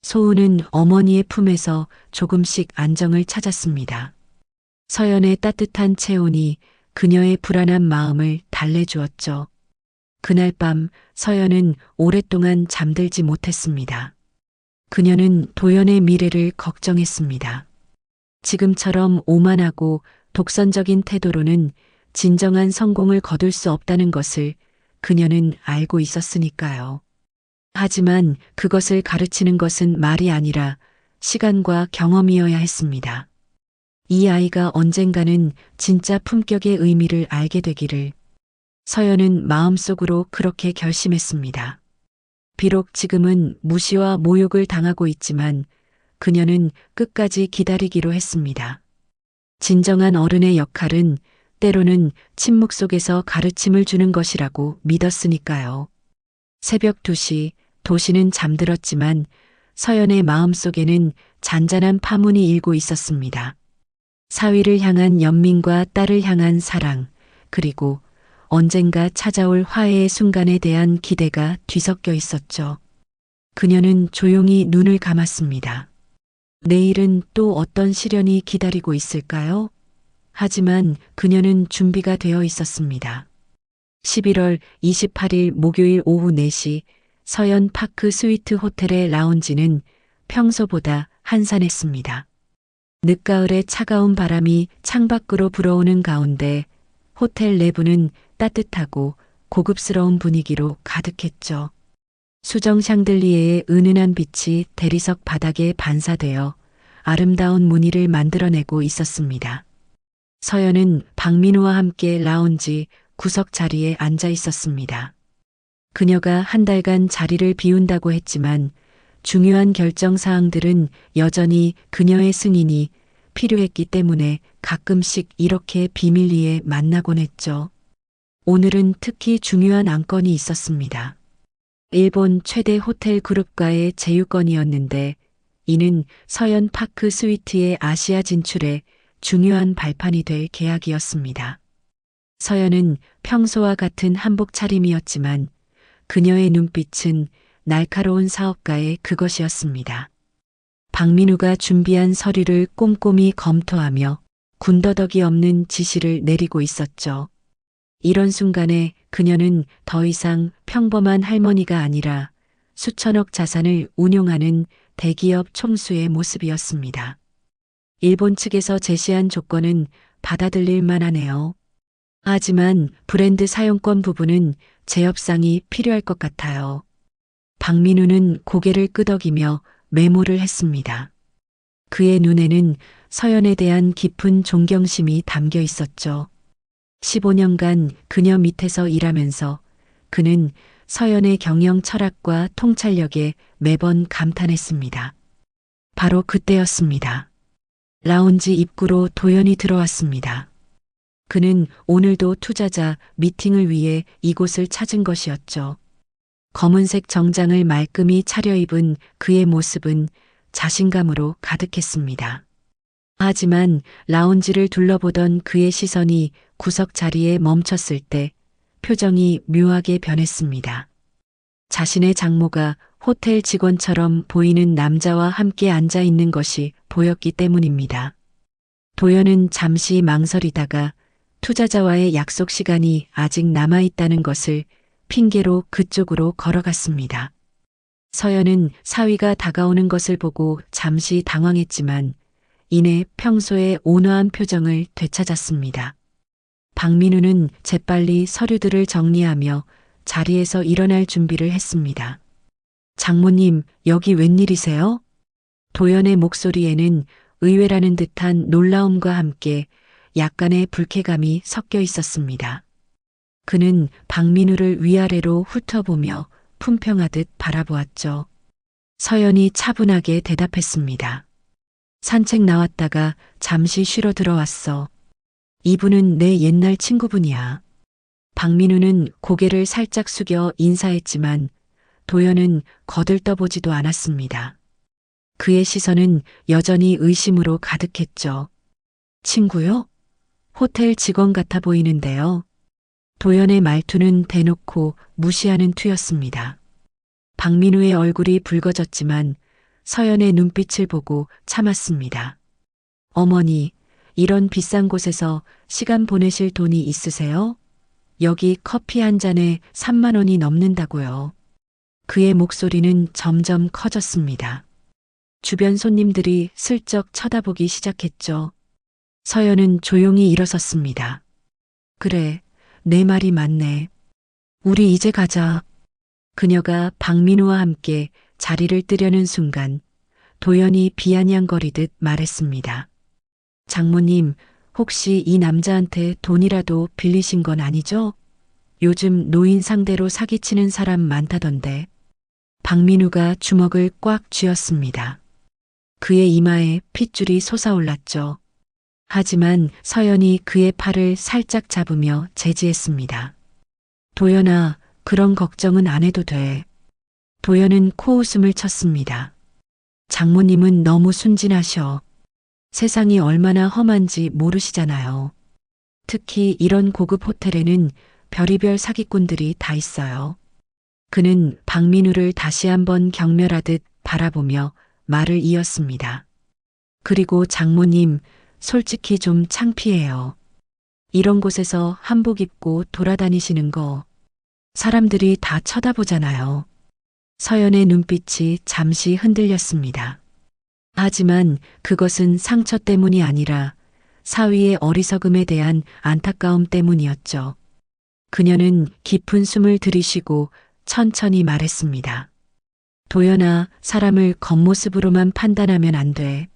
소은은 어머니의 품에서 조금씩 안정을 찾았습니다. 서연의 따뜻한 체온이 그녀의 불안한 마음을 달래주었죠. 그날 밤 서연은 오랫동안 잠들지 못했습니다. 그녀는 도연의 미래를 걱정했습니다. 지금처럼 오만하고 독선적인 태도로는 진정한 성공을 거둘 수 없다는 것을 그녀는 알고 있었으니까요. 하지만 그것을 가르치는 것은 말이 아니라 시간과 경험이어야 했습니다. 이 아이가 언젠가는 진짜 품격의 의미를 알게 되기를. 서연은 마음속으로 그렇게 결심했습니다. 비록 지금은 무시와 모욕을 당하고 있지만 그녀는 끝까지 기다리기로 했습니다. 진정한 어른의 역할은 때로는 침묵 속에서 가르침을 주는 것이라고 믿었으니까요. 새벽 2시 도시는 잠들었지만 서연의 마음속에는 잔잔한 파문이 일고 있었습니다. 사위를 향한 연민과 딸을 향한 사랑, 그리고 언젠가 찾아올 화해의 순간에 대한 기대가 뒤섞여 있었죠. 그녀는 조용히 눈을 감았습니다. 내일은 또 어떤 시련이 기다리고 있을까요? 하지만 그녀는 준비가 되어 있었습니다. 11월 28일 목요일 오후 4시 서현 파크 스위트 호텔의 라운지는 평소보다 한산했습니다. 늦가을의 차가운 바람이 창밖으로 불어오는 가운데 호텔 내부는 따뜻하고 고급스러운 분위기로 가득했죠. 수정 샹들리에의 은은한 빛이 대리석 바닥에 반사되어 아름다운 무늬를 만들어내고 있었습니다. 서연은 박민우와 함께 라운지 구석 자리에 앉아 있었습니다. 그녀가 한 달간 자리를 비운다고 했지만 중요한 결정 사항들은 여전히 그녀의 승인이 필요했기 때문에 가끔씩 이렇게 비밀리에 만나곤 했죠. 오늘은 특히 중요한 안건이 있었습니다. 일본 최대 호텔 그룹과의 제휴건이었는데 이는 서현 파크 스위트의 아시아 진출에 중요한 발판이 될 계약이었습니다. 서연은 평소와 같은 한복 차림이었지만 그녀의 눈빛은 날카로운 사업가의 그것이었습니다. 박민우가 준비한 서류를 꼼꼼히 검토하며 군더더기 없는 지시를 내리고 있었죠. 이런 순간에 그녀는 더 이상 평범한 할머니가 아니라 수천억 자산을 운용하는 대기업 총수의 모습이었습니다. 일본 측에서 제시한 조건은 받아들일 만하네요. 하지만 브랜드 사용권 부분은 재협상이 필요할 것 같아요. 박민우는 고개를 끄덕이며 메모를 했습니다. 그의 눈에는 서연에 대한 깊은 존경심이 담겨 있었죠. 15년간 그녀 밑에서 일하면서 그는 서연의 경영 철학과 통찰력에 매번 감탄했습니다. 바로 그때였습니다. 라운지 입구로 도연이 들어왔습니다. 그는 오늘도 투자자 미팅을 위해 이곳을 찾은 것이었죠. 검은색 정장을 말끔히 차려입은 그의 모습은 자신감으로 가득했습니다. 하지만 라운지를 둘러보던 그의 시선이 구석 자리에 멈췄을 때 표정이 묘하게 변했습니다. 자신의 장모가 호텔 직원처럼 보이는 남자와 함께 앉아 있는 것이 보였기 때문입니다. 도연은 잠시 망설이다가 투자자와의 약속 시간이 아직 남아있다는 것을 핑계로 그쪽으로 걸어갔습니다. 서연은 사위가 다가오는 것을 보고 잠시 당황했지만 이내 평소의 온화한 표정을 되찾았습니다. 박민우는 재빨리 서류들을 정리하며 자리에서 일어날 준비를 했습니다. 장모님, 여기 웬일이세요? 도연의 목소리에는 의외라는 듯한 놀라움과 함께 약간의 불쾌감이 섞여 있었습니다. 그는 박민우를 위아래로 훑어보며 품평하듯 바라보았죠. 서연이 차분하게 대답했습니다. 산책 나왔다가 잠시 쉬러 들어왔어. 이분은 내 옛날 친구분이야. 박민우는 고개를 살짝 숙여 인사했지만 도연은 거들떠보지도 않았습니다. 그의 시선은 여전히 의심으로 가득했죠. 친구요? 호텔 직원 같아 보이는데요. 도연의 말투는 대놓고 무시하는 투였습니다. 박민우의 얼굴이 붉어졌지만 서연의 눈빛을 보고 참았습니다. 어머니, 이런 비싼 곳에서 시간 보내실 돈이 있으세요? 여기 커피 한 잔에 3만 원이 넘는다고요. 그의 목소리는 점점 커졌습니다. 주변 손님들이 슬쩍 쳐다보기 시작했죠. 서연은 조용히 일어섰습니다. 그래, 내 말이 맞네. 우리 이제 가자. 그녀가 박민우와 함께 자리를 뜨려는 순간 도연이 비아냥거리듯 말했습니다. 장모님, 혹시 이 남자한테 돈이라도 빌리신 건 아니죠? 요즘 노인 상대로 사기치는 사람 많다던데. 박민우가 주먹을 꽉 쥐었습니다. 그의 이마에 핏줄이 솟아올랐죠. 하지만 서연이 그의 팔을 살짝 잡으며 제지했습니다. 도연아, 그런 걱정은 안 해도 돼. 도연은 코웃음을 쳤습니다. 장모님은 너무 순진하셔. 세상이 얼마나 험한지 모르시잖아요. 특히 이런 고급 호텔에는 별의별 사기꾼들이 다 있어요. 그는 박민우를 다시 한번 경멸하듯 바라보며 말을 이었습니다. 그리고 장모님, 솔직히 좀 창피해요. 이런 곳에서 한복 입고 돌아다니시는 거 사람들이 다 쳐다보잖아요. 서연의 눈빛이 잠시 흔들렸습니다. 하지만 그것은 상처 때문이 아니라 사위의 어리석음에 대한 안타까움 때문이었죠. 그녀는 깊은 숨을 들이쉬고 천천히 말했습니다. 도연아, 사람을 겉모습으로만 판단하면 안 돼.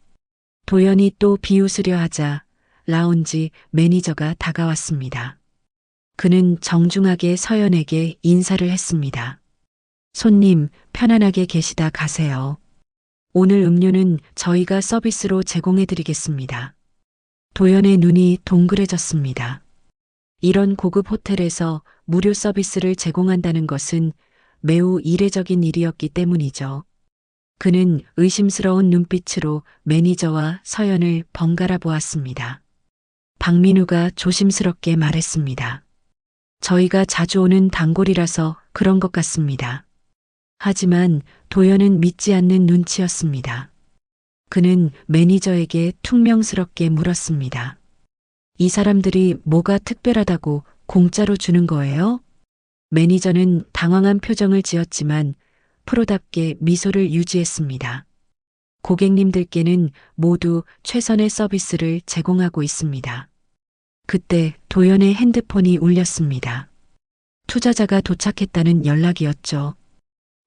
도연이 또 비웃으려 하자 라운지 매니저가 다가왔습니다. 그는 정중하게 서연에게 인사를 했습니다. 손님, 편안하게 계시다 가세요. 오늘 음료는 저희가 서비스로 제공해 드리겠습니다. 도연의 눈이 동그래졌습니다. 이런 고급 호텔에서 무료 서비스를 제공한다는 것은 매우 이례적인 일이었기 때문이죠. 그는 의심스러운 눈빛으로 매니저와 서연을 번갈아 보았습니다. 박민우가 조심스럽게 말했습니다. 저희가 자주 오는 단골이라서 그런 것 같습니다. 하지만 도연은 믿지 않는 눈치였습니다. 그는 매니저에게 퉁명스럽게 물었습니다. 이 사람들이 뭐가 특별하다고 공짜로 주는 거예요? 매니저는 당황한 표정을 지었지만 프로답게 미소를 유지했습니다. 고객님들께는 모두 최선의 서비스를 제공하고 있습니다. 그때 도연의 핸드폰이 울렸습니다. 투자자가 도착했다는 연락이었죠.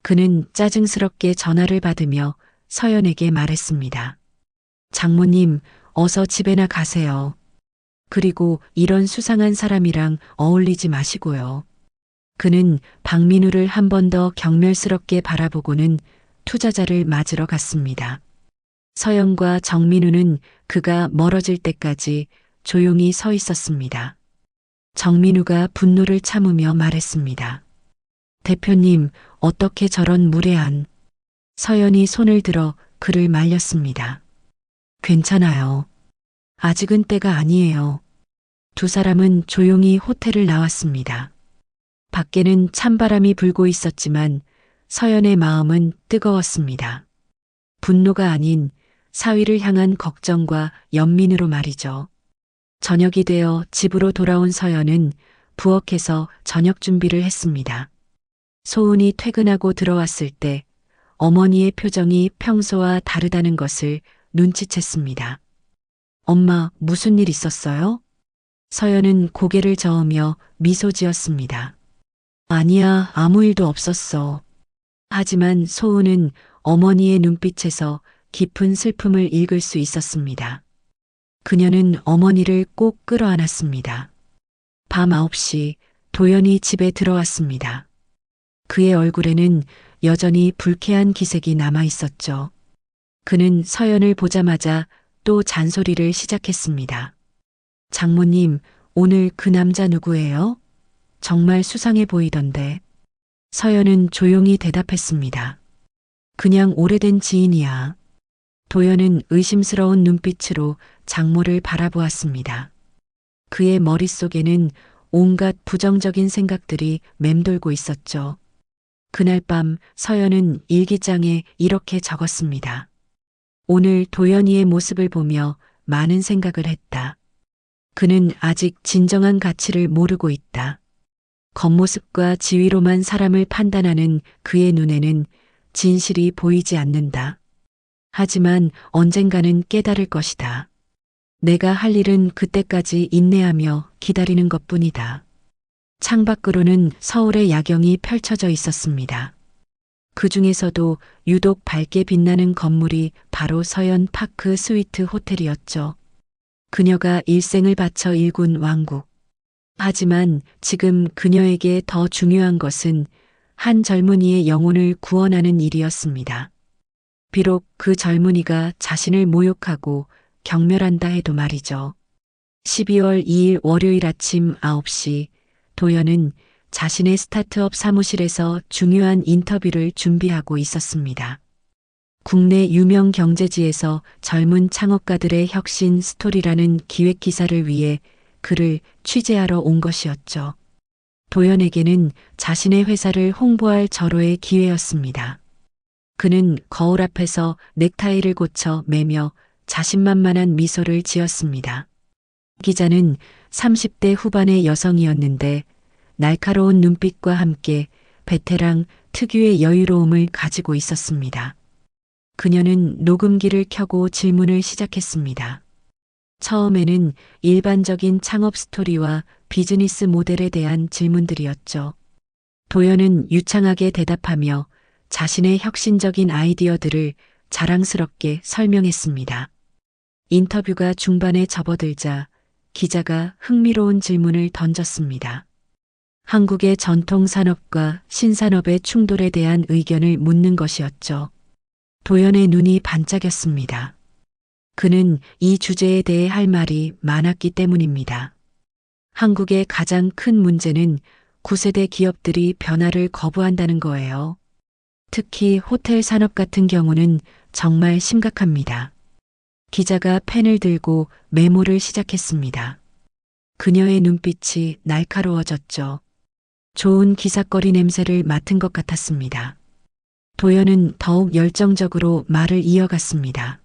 그는 짜증스럽게 전화를 받으며 서연에게 말했습니다. 장모님, 어서 집에나 가세요. 그리고 이런 수상한 사람이랑 어울리지 마시고요. 그는 박민우를 한 번 더 경멸스럽게 바라보고는 투자자를 맞으러 갔습니다. 서연과 정민우는 그가 멀어질 때까지 조용히 서 있었습니다. 정민우가 분노를 참으며 말했습니다. 대표님, 어떻게 저런 무례한. 서연이 손을 들어 그를 말렸습니다. 괜찮아요. 아직은 때가 아니에요. 두 사람은 조용히 호텔을 나왔습니다. 밖에는 찬바람이 불고 있었지만 서연의 마음은 뜨거웠습니다. 분노가 아닌 사위를 향한 걱정과 연민으로 말이죠. 저녁이 되어 집으로 돌아온 서연은 부엌에서 저녁 준비를 했습니다. 소은이 퇴근하고 들어왔을 때 어머니의 표정이 평소와 다르다는 것을 눈치챘습니다. 엄마, 무슨 일 있었어요? 서연은 고개를 저으며 미소 지었습니다. 아니야, 아무 일도 없었어. 하지만 소은은 어머니의 눈빛에서 깊은 슬픔을 읽을 수 있었습니다. 그녀는 어머니를 꼭 끌어안았습니다. 밤 9시 도연이 집에 들어왔습니다. 그의 얼굴에는 여전히 불쾌한 기색이 남아 있었죠. 그는 서연을 보자마자 또 잔소리를 시작했습니다. 장모님, 오늘 그 남자 누구예요? 정말 수상해 보이던데. 서연은 조용히 대답했습니다. 그냥 오래된 지인이야. 도연은 의심스러운 눈빛으로 장모를 바라보았습니다. 그의 머릿속에는 온갖 부정적인 생각들이 맴돌고 있었죠. 그날 밤 서연은 일기장에 이렇게 적었습니다. 오늘 도연이의 모습을 보며 많은 생각을 했다. 그는 아직 진정한 가치를 모르고 있다. 겉모습과 지위로만 사람을 판단하는 그의 눈에는 진실이 보이지 않는다. 하지만 언젠가는 깨달을 것이다. 내가 할 일은 그때까지 인내하며 기다리는 것뿐이다. 창밖으로는 서울의 야경이 펼쳐져 있었습니다. 그 중에서도 유독 밝게 빛나는 건물이 바로 서연 파크 스위트 호텔이었죠. 그녀가 일생을 바쳐 일군 왕국. 하지만 지금 그녀에게 더 중요한 것은 한 젊은이의 영혼을 구원하는 일이었습니다. 비록 그 젊은이가 자신을 모욕하고 경멸한다 해도 말이죠. 12월 2일 월요일 아침 9시 도연은 자신의 스타트업 사무실에서 중요한 인터뷰를 준비하고 있었습니다. 국내 유명 경제지에서 젊은 창업가들의 혁신 스토리라는 기획 기사를 위해 그를 취재하러 온 것이었죠. 도연에게는 자신의 회사를 홍보할 절호의 기회였습니다. 그는 거울 앞에서 넥타이를 고쳐 매며 자신만만한 미소를 지었습니다. 기자는 30대 후반의 여성이었는데 날카로운 눈빛과 함께 베테랑 특유의 여유로움을 가지고 있었습니다. 그녀는 녹음기를 켜고 질문을 시작했습니다. 처음에는 일반적인 창업 스토리와 비즈니스 모델에 대한 질문들이었죠. 도연은 유창하게 대답하며 자신의 혁신적인 아이디어들을 자랑스럽게 설명했습니다. 인터뷰가 중반에 접어들자 기자가 흥미로운 질문을 던졌습니다. 한국의 전통 산업과 신산업의 충돌에 대한 의견을 묻는 것이었죠. 도연의 눈이 반짝였습니다. 그는 이 주제에 대해 할 말이 많았기 때문입니다. 한국의 가장 큰 문제는 9세대 기업들이 변화를 거부한다는 거예요. 특히 호텔 산업 같은 경우는 정말 심각합니다. 기자가 펜을 들고 메모를 시작했습니다. 그녀의 눈빛이 날카로워졌죠. 좋은 기사거리 냄새를 맡은 것 같았습니다. 도연은 더욱 열정적으로 말을 이어갔습니다.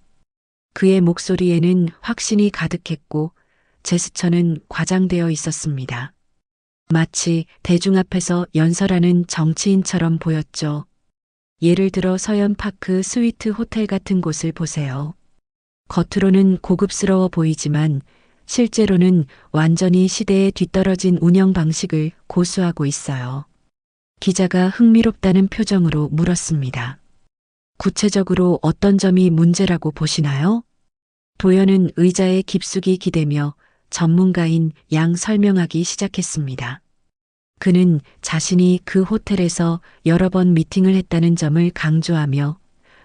그의 목소리에는 확신이 가득했고 제스처는 과장되어 있었습니다. 마치 대중 앞에서 연설하는 정치인처럼 보였죠. 예를 들어 서현파크 스위트 호텔 같은 곳을 보세요. 겉으로는 고급스러워 보이지만 실제로는 완전히 시대에 뒤떨어진 운영 방식을 고수하고 있어요. 기자가 흥미롭다는 표정으로 물었습니다. 구체적으로 어떤 점이 문제라고 보시나요? 도연은 의자에 깊숙이 기대며 전문가인 양 설명하기 시작했습니다. 그는 자신이 그 호텔에서 여러 번 미팅을 했다는 점을 강조하며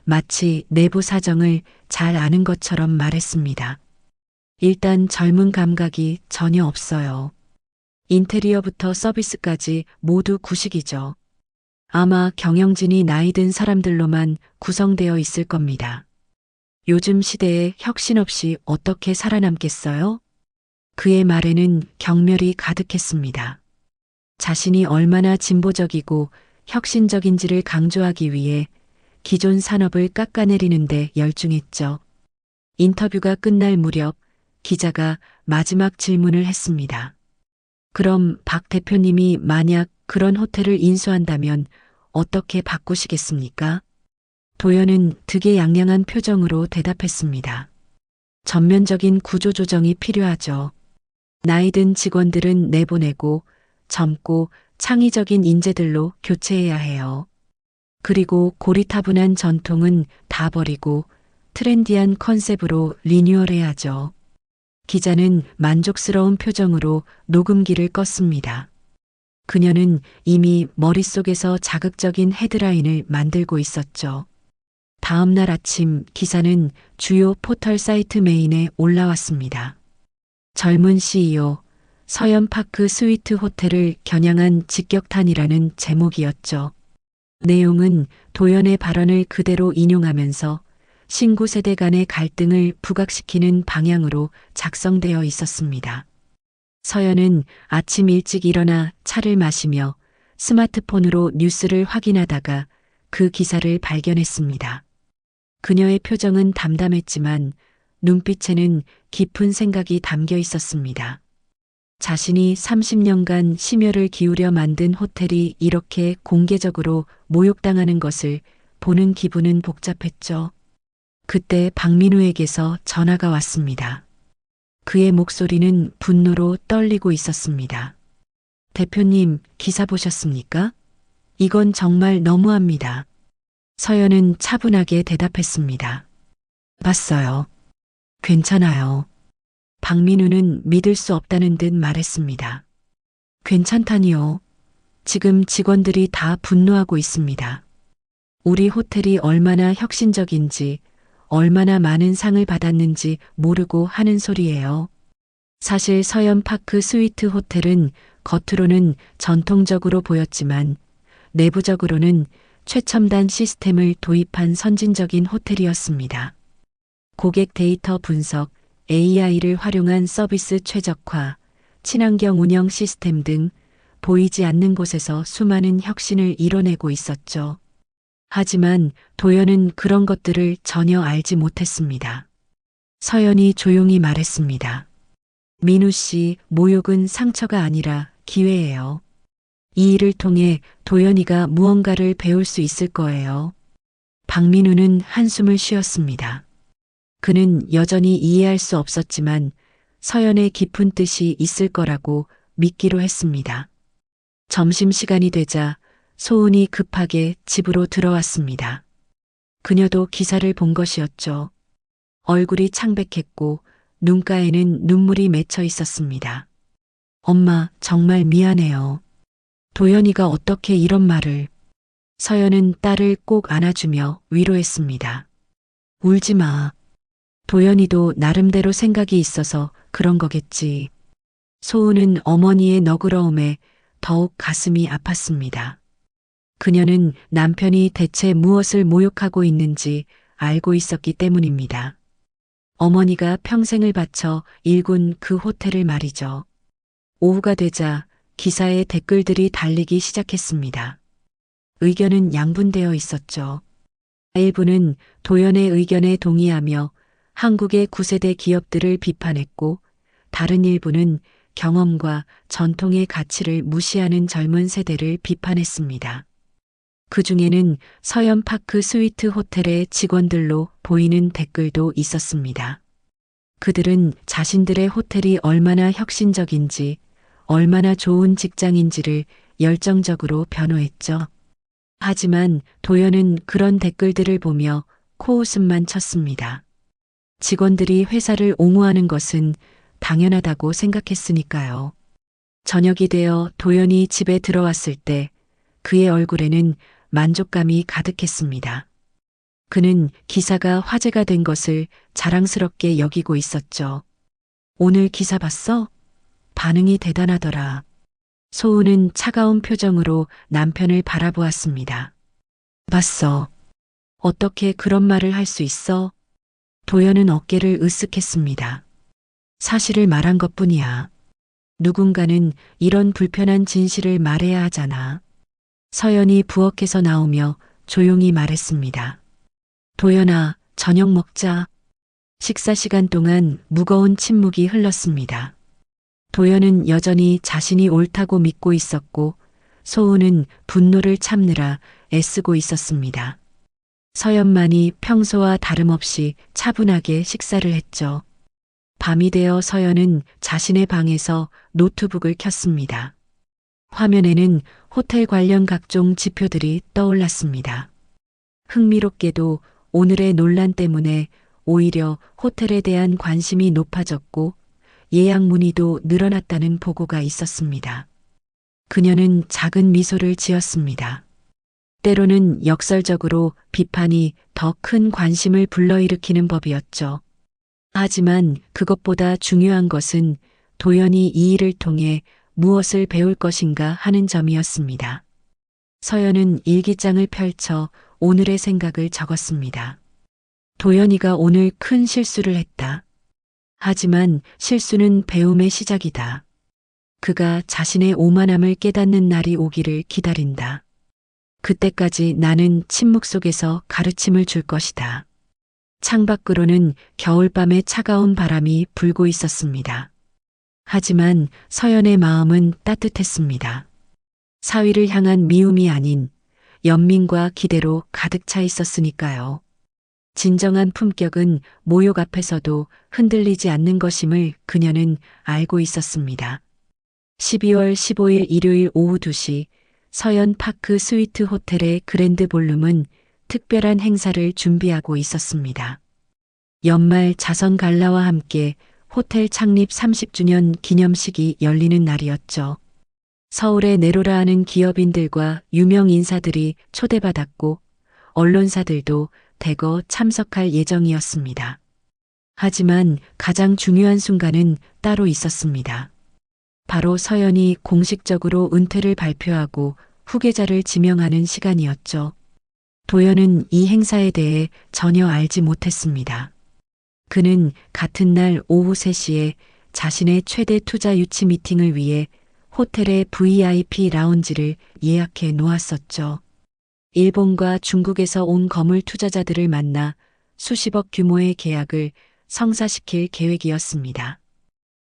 마치 내부 사정을 잘 아는 것처럼 말했습니다. 일단 젊은 감각이 전혀 없어요. 인테리어부터 서비스까지 모두 구식이죠. 아마 경영진이 나이 든 사람들로만 구성되어 있을 겁니다. 요즘 시대에 혁신 없이 어떻게 살아남겠어요? 그의 말에는 경멸이 가득했습니다. 자신이 얼마나 진보적이고 혁신적인지를 강조하기 위해 기존 산업을 깎아내리는데 열중했죠. 인터뷰가 끝날 무렵 기자가 마지막 질문을 했습니다. 그럼 박 대표님이 만약 그런 호텔을 인수한다면 어떻게 바꾸시겠습니까? 도연은 득의양양한 표정으로 대답했습니다. 전면적인 구조조정이 필요하죠. 나이든 직원들은 내보내고 젊고 창의적인 인재들로 교체해야 해요. 그리고 고리타분한 전통은 다 버리고 트렌디한 컨셉으로 리뉴얼해야죠. 기자는 만족스러운 표정으로 녹음기를 껐습니다. 그녀는 이미 머릿속에서 자극적인 헤드라인을 만들고 있었죠. 다음 날 아침 기사는 주요 포털 사이트 메인에 올라왔습니다. 젊은 CEO, 서현파크 스위트 호텔을 겨냥한 직격탄이라는 제목이었죠. 내용은 도연의 발언을 그대로 인용하면서 신구 세대 간의 갈등을 부각시키는 방향으로 작성되어 있었습니다. 서연은 아침 일찍 일어나 차를 마시며 스마트폰으로 뉴스를 확인하다가 그 기사를 발견했습니다. 그녀의 표정은 담담했지만 눈빛에는 깊은 생각이 담겨 있었습니다. 자신이 30년간 심혈을 기울여 만든 호텔이 이렇게 공개적으로 모욕당하는 것을 보는 기분은 복잡했죠. 그때 박민우에게서 전화가 왔습니다. 그의 목소리는 분노로 떨리고 있었습니다. 대표님, 기사 보셨습니까? 이건 정말 너무합니다. 서연은 차분하게 대답했습니다. 봤어요. 괜찮아요. 박민우는 믿을 수 없다는 듯 말했습니다. 괜찮다니요. 지금 직원들이 다 분노하고 있습니다. 우리 호텔이 얼마나 혁신적인지, 얼마나 많은 상을 받았는지 모르고 하는 소리예요. 사실 서현파크 스위트 호텔은 겉으로는 전통적으로 보였지만 내부적으로는 최첨단 시스템을 도입한 선진적인 호텔이었습니다. 고객 데이터 분석, AI를 활용한 서비스 최적화, 친환경 운영 시스템 등 보이지 않는 곳에서 수많은 혁신을 이뤄내고 있었죠. 하지만 도연은 그런 것들을 전혀 알지 못했습니다. 서연이 조용히 말했습니다. 민우 씨, 모욕은 상처가 아니라 기회예요. 이 일을 통해 도연이가 무언가를 배울 수 있을 거예요. 박민우는 한숨을 쉬었습니다. 그는 여전히 이해할 수 없었지만 서연의 깊은 뜻이 있을 거라고 믿기로 했습니다. 점심시간이 되자 소은이 급하게 집으로 들어왔습니다. 그녀도 기사를 본 것이었죠. 얼굴이 창백했고 눈가에는 눈물이 맺혀 있었습니다. 엄마, 정말 미안해요. 도연이가 어떻게 이런 말을. 서연은 딸을 꼭 안아주며 위로했습니다. 울지 마. 도연이도 나름대로 생각이 있어서 그런 거겠지. 소은은 어머니의 너그러움에 더욱 가슴이 아팠습니다. 그녀는 남편이 대체 무엇을 모욕하고 있는지 알고 있었기 때문입니다. 어머니가 평생을 바쳐 일군 그 호텔을 말이죠. 오후가 되자 기사에 댓글들이 달리기 시작했습니다. 의견은 양분되어 있었죠. 일부는 도연의 의견에 동의하며 한국의 9세대 기업들을 비판했고, 다른 일부는 경험과 전통의 가치를 무시하는 젊은 세대를 비판했습니다. 그 중에는 서연파크 스위트 호텔의 직원들로 보이는 댓글도 있었습니다. 그들은 자신들의 호텔이 얼마나 혁신적인지, 얼마나 좋은 직장인지를 열정적으로 변호했죠. 하지만 도연은 그런 댓글들을 보며 코웃음만 쳤습니다. 직원들이 회사를 옹호하는 것은 당연하다고 생각했으니까요. 저녁이 되어 도연이 집에 들어왔을 때 그의 얼굴에는 만족감이 가득했습니다. 그는 기사가 화제가 된 것을 자랑스럽게 여기고 있었죠. 오늘 기사 봤어? 반응이 대단하더라. 소은은 차가운 표정으로 남편을 바라보았습니다. 봤어. 어떻게 그런 말을 할 수 있어? 도연은 어깨를 으쓱했습니다. 사실을 말한 것뿐이야. 누군가는 이런 불편한 진실을 말해야 하잖아. 서연이 부엌에서 나오며 조용히 말했습니다. 도연아, 저녁 먹자. 식사 시간 동안 무거운 침묵이 흘렀습니다. 도연은 여전히 자신이 옳다고 믿고 있었고, 소은은 분노를 참느라 애쓰고 있었습니다. 서연만이 평소와 다름없이 차분하게 식사를 했죠. 밤이 되어 서연은 자신의 방에서 노트북을 켰습니다. 화면에는 호텔 관련 각종 지표들이 떠올랐습니다. 흥미롭게도 오늘의 논란 때문에 오히려 호텔에 대한 관심이 높아졌고 예약 문의도 늘어났다는 보고가 있었습니다. 그녀는 작은 미소를 지었습니다. 때로는 역설적으로 비판이 더 큰 관심을 불러일으키는 법이었죠. 하지만 그것보다 중요한 것은 도연이 이 일을 통해 무엇을 배울 것인가 하는 점이었습니다. 서연은 일기장을 펼쳐 오늘의 생각을 적었습니다. 도연이가 오늘 큰 실수를 했다. 하지만 실수는 배움의 시작이다. 그가 자신의 오만함을 깨닫는 날이 오기를 기다린다. 그때까지 나는 침묵 속에서 가르침을 줄 것이다. 창밖으로는 겨울밤의 차가운 바람이 불고 있었습니다. 하지만 서연의 마음은 따뜻했습니다. 사위를 향한 미움이 아닌 연민과 기대로 가득 차 있었으니까요. 진정한 품격은 모욕 앞에서도 흔들리지 않는 것임을 그녀는 알고 있었습니다. 12월 15일 일요일 오후 2시 서연 파크 스위트 호텔의 그랜드 볼룸은 특별한 행사를 준비하고 있었습니다. 연말 자선 갈라와 함께 호텔 창립 30주년 기념식이 열리는 날이었죠. 서울의 네로라 하는 기업인들과 유명 인사들이 초대받았고 언론사들도 대거 참석할 예정이었습니다. 하지만 가장 중요한 순간은 따로 있었습니다. 바로 서연이 공식적으로 은퇴를 발표하고 후계자를 지명하는 시간이었죠. 도연은 이 행사에 대해 전혀 알지 못했습니다. 그는 같은 날 오후 3시에 자신의 최대 투자 유치 미팅을 위해 호텔의 VIP 라운지를 예약해 놓았었죠. 일본과 중국에서 온 거물 투자자들을 만나 수십억 규모의 계약을 성사시킬 계획이었습니다.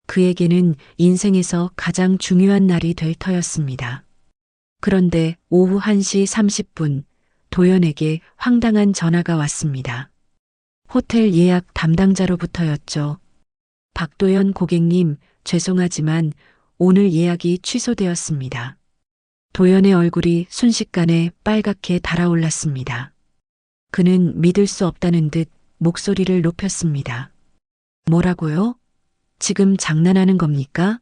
그에게는 인생에서 가장 중요한 날이 될 터였습니다. 그런데 오후 1시 30분 도연에게 황당한 전화가 왔습니다. 호텔 예약 담당자로부터였죠. 박도연 고객님, 죄송하지만 오늘 예약이 취소되었습니다. 도연의 얼굴이 순식간에 빨갛게 달아올랐습니다. 그는 믿을 수 없다는 듯 목소리를 높였습니다. 뭐라고요? 지금 장난하는 겁니까?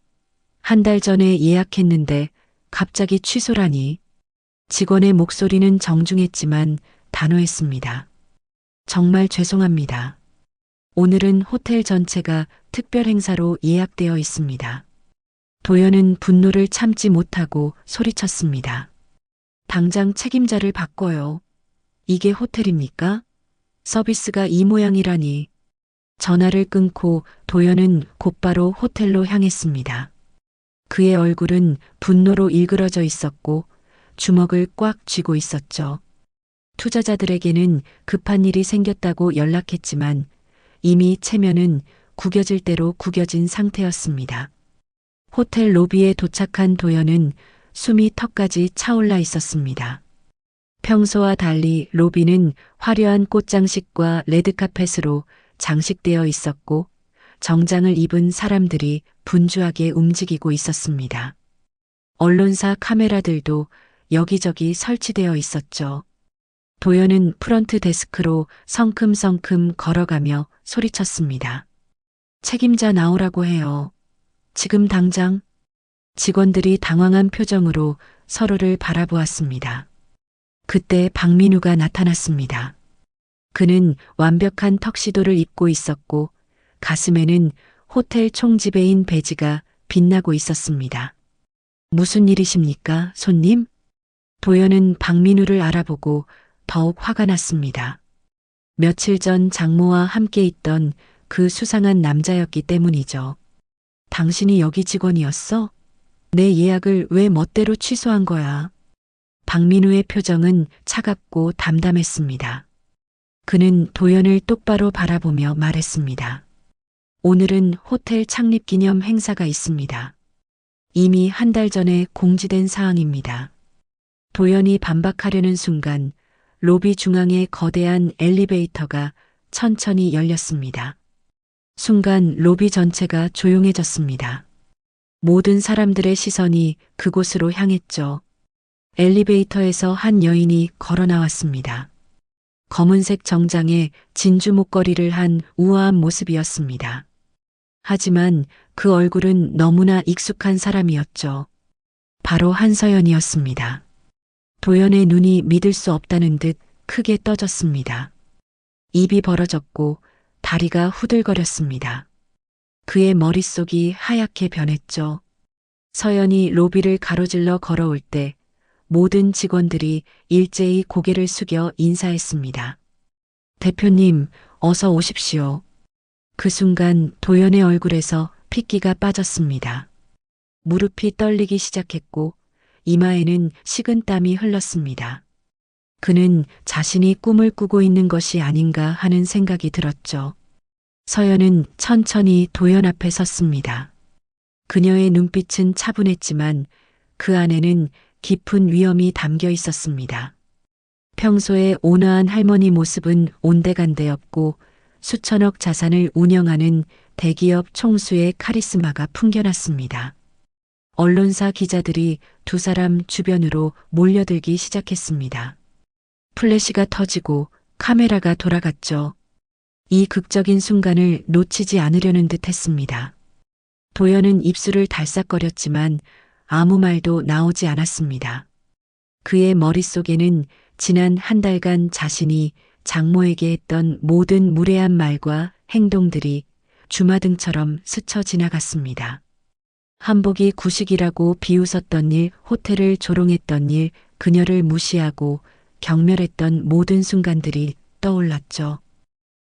한 달 전에 예약했는데 갑자기 취소라니. 직원의 목소리는 정중했지만 단호했습니다. 정말 죄송합니다. 오늘은 호텔 전체가 특별 행사로 예약되어 있습니다. 도연은 분노를 참지 못하고 소리쳤습니다. 당장 책임자를 바꿔요. 이게 호텔입니까? 서비스가 이 모양이라니. 전화를 끊고 도연은 곧바로 호텔로 향했습니다. 그의 얼굴은 분노로 일그러져 있었고 주먹을 꽉 쥐고 있었죠. 투자자들에게는 급한 일이 생겼다고 연락했지만 이미 체면은 구겨질 대로 구겨진 상태였습니다. 호텔 로비에 도착한 도연은 숨이 턱까지 차올라 있었습니다. 평소와 달리 로비는 화려한 꽃장식과 레드카펫으로 장식되어 있었고 정장을 입은 사람들이 분주하게 움직이고 있었습니다. 언론사 카메라들도 여기저기 설치되어 있었죠. 도연은 프런트 데스크로 성큼성큼 걸어가며 소리쳤습니다. 책임자 나오라고 해요. 지금 당장. 직원들이 당황한 표정으로 서로를 바라보았습니다. 그때 박민우가 나타났습니다. 그는 완벽한 턱시도를 입고 있었고 가슴에는 호텔 총지배인 배지가 빛나고 있었습니다. 무슨 일이십니까, 손님? 도연은 박민우를 알아보고 더욱 화가 났습니다. 며칠 전 장모와 함께 있던 그 수상한 남자였기 때문이죠. 당신이 여기 직원이었어? 내 예약을 왜 멋대로 취소한 거야? 박민우의 표정은 차갑고 담담했습니다. 그는 도연을 똑바로 바라보며 말했습니다. 오늘은 호텔 창립 기념 행사가 있습니다. 이미 한 달 전에 공지된 사항입니다. 도연이 반박하려는 순간 로비 중앙에 거대한 엘리베이터가 천천히 열렸습니다. 순간 로비 전체가 조용해졌습니다. 모든 사람들의 시선이 그곳으로 향했죠. 엘리베이터에서 한 여인이 걸어 나왔습니다. 검은색 정장에 진주 목걸이를 한 우아한 모습이었습니다. 하지만 그 얼굴은 너무나 익숙한 사람이었죠. 바로 한서연이었습니다. 도연의 눈이 믿을 수 없다는 듯 크게 떠졌습니다. 입이 벌어졌고 다리가 후들거렸습니다. 그의 머릿속이 하얗게 변했죠. 서연이 로비를 가로질러 걸어올 때 모든 직원들이 일제히 고개를 숙여 인사했습니다. 대표님, 어서 오십시오. 그 순간 도연의 얼굴에서 핏기가 빠졌습니다. 무릎이 떨리기 시작했고 이마에는 식은땀이 흘렀습니다. 그는 자신이 꿈을 꾸고 있는 것이 아닌가 하는 생각이 들었죠. 서연은 천천히 도연 앞에 섰습니다. 그녀의 눈빛은 차분했지만 그 안에는 깊은 위험이 담겨 있었습니다. 평소에 온화한 할머니 모습은 온데간데없고 수천억 자산을 운영하는 대기업 총수의 카리스마가 풍겨났습니다. 언론사 기자들이 두 사람 주변으로 몰려들기 시작했습니다. 플래시가 터지고 카메라가 돌아갔죠. 이 극적인 순간을 놓치지 않으려는 듯 했습니다. 도연은 입술을 달싹거렸지만 아무 말도 나오지 않았습니다. 그의 머릿속에는 지난 한 달간 자신이 장모에게 했던 모든 무례한 말과 행동들이 주마등처럼 스쳐 지나갔습니다. 한복이 구식이라고 비웃었던 일, 호텔을 조롱했던 일, 그녀를 무시하고 경멸했던 모든 순간들이 떠올랐죠.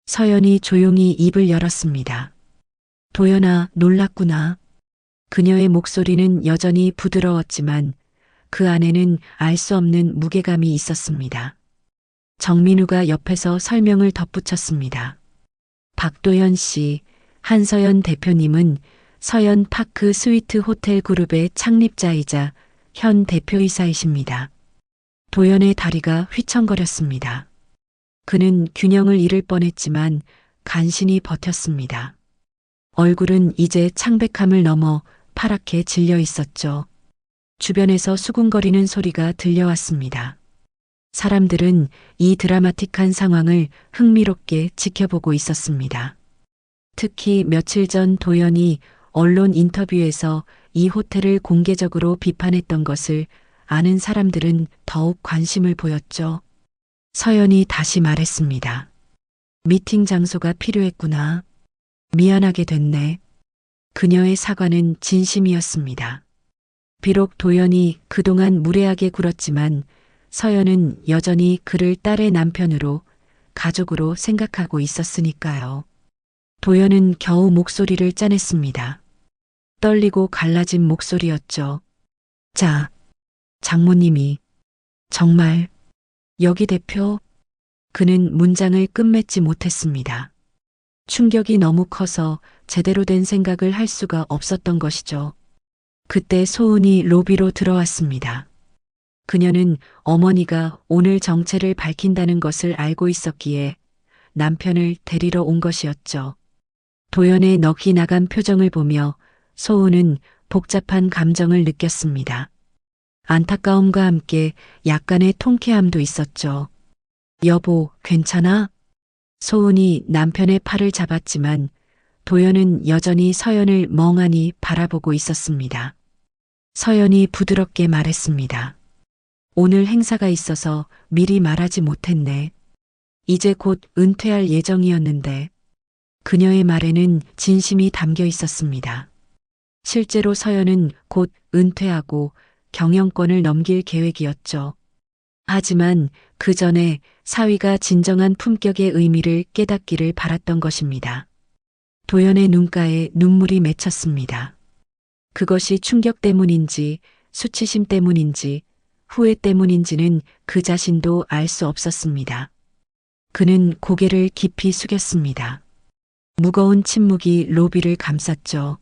서연이 조용히 입을 열었습니다. 도연아, 놀랐구나. 그녀의 목소리는 여전히 부드러웠지만 그 안에는 알 수 없는 무게감이 있었습니다. 정민우가 옆에서 설명을 덧붙였습니다. 박도연 씨, 한서연 대표님은 서연 파크 스위트 호텔 그룹의 창립자이자 현 대표이사이십니다. 도연의 다리가 휘청거렸습니다. 그는 균형을 잃을 뻔했지만 간신히 버텼습니다. 얼굴은 이제 창백함을 넘어 파랗게 질려 있었죠. 주변에서 수군거리는 소리가 들려왔습니다. 사람들은 이 드라마틱한 상황을 흥미롭게 지켜보고 있었습니다. 특히 며칠 전 도연이 언론 인터뷰에서 이 호텔을 공개적으로 비판했던 것을 아는 사람들은 더욱 관심을 보였죠. 서연이 다시 말했습니다. 미팅 장소가 필요했구나. 미안하게 됐네. 그녀의 사과는 진심이었습니다. 비록 도연이 그동안 무례하게 굴었지만 서연은 여전히 그를 딸의 남편으로, 가족으로 생각하고 있었으니까요. 도연은 겨우 목소리를 짜냈습니다. 떨리고 갈라진 목소리였죠. 자, 장모님이 정말 여기 대표? 그는 문장을 끝맺지 못했습니다. 충격이 너무 커서 제대로 된 생각을 할 수가 없었던 것이죠. 그때 소은이 로비로 들어왔습니다. 그녀는 어머니가 오늘 정체를 밝힌다는 것을 알고 있었기에 남편을 데리러 온 것이었죠. 도연의 넋이 나간 표정을 보며 소은은 복잡한 감정을 느꼈습니다. 안타까움과 함께 약간의 통쾌함도 있었죠. 여보, 괜찮아? 소은이 남편의 팔을 잡았지만 도연은 여전히 서연을 멍하니 바라보고 있었습니다. 서연이 부드럽게 말했습니다. 오늘 행사가 있어서 미리 말하지 못했네. 이제 곧 은퇴할 예정이었는데. 그녀의 말에는 진심이 담겨 있었습니다. 실제로 서연은 곧 은퇴하고 경영권을 넘길 계획이었죠. 하지만 그 전에 사위가 진정한 품격의 의미를 깨닫기를 바랐던 것입니다. 도연의 눈가에 눈물이 맺혔습니다. 그것이 충격 때문인지 수치심 때문인지 후회 때문인지는 그 자신도 알 수 없었습니다. 그는 고개를 깊이 숙였습니다. 무거운 침묵이 로비를 감쌌죠.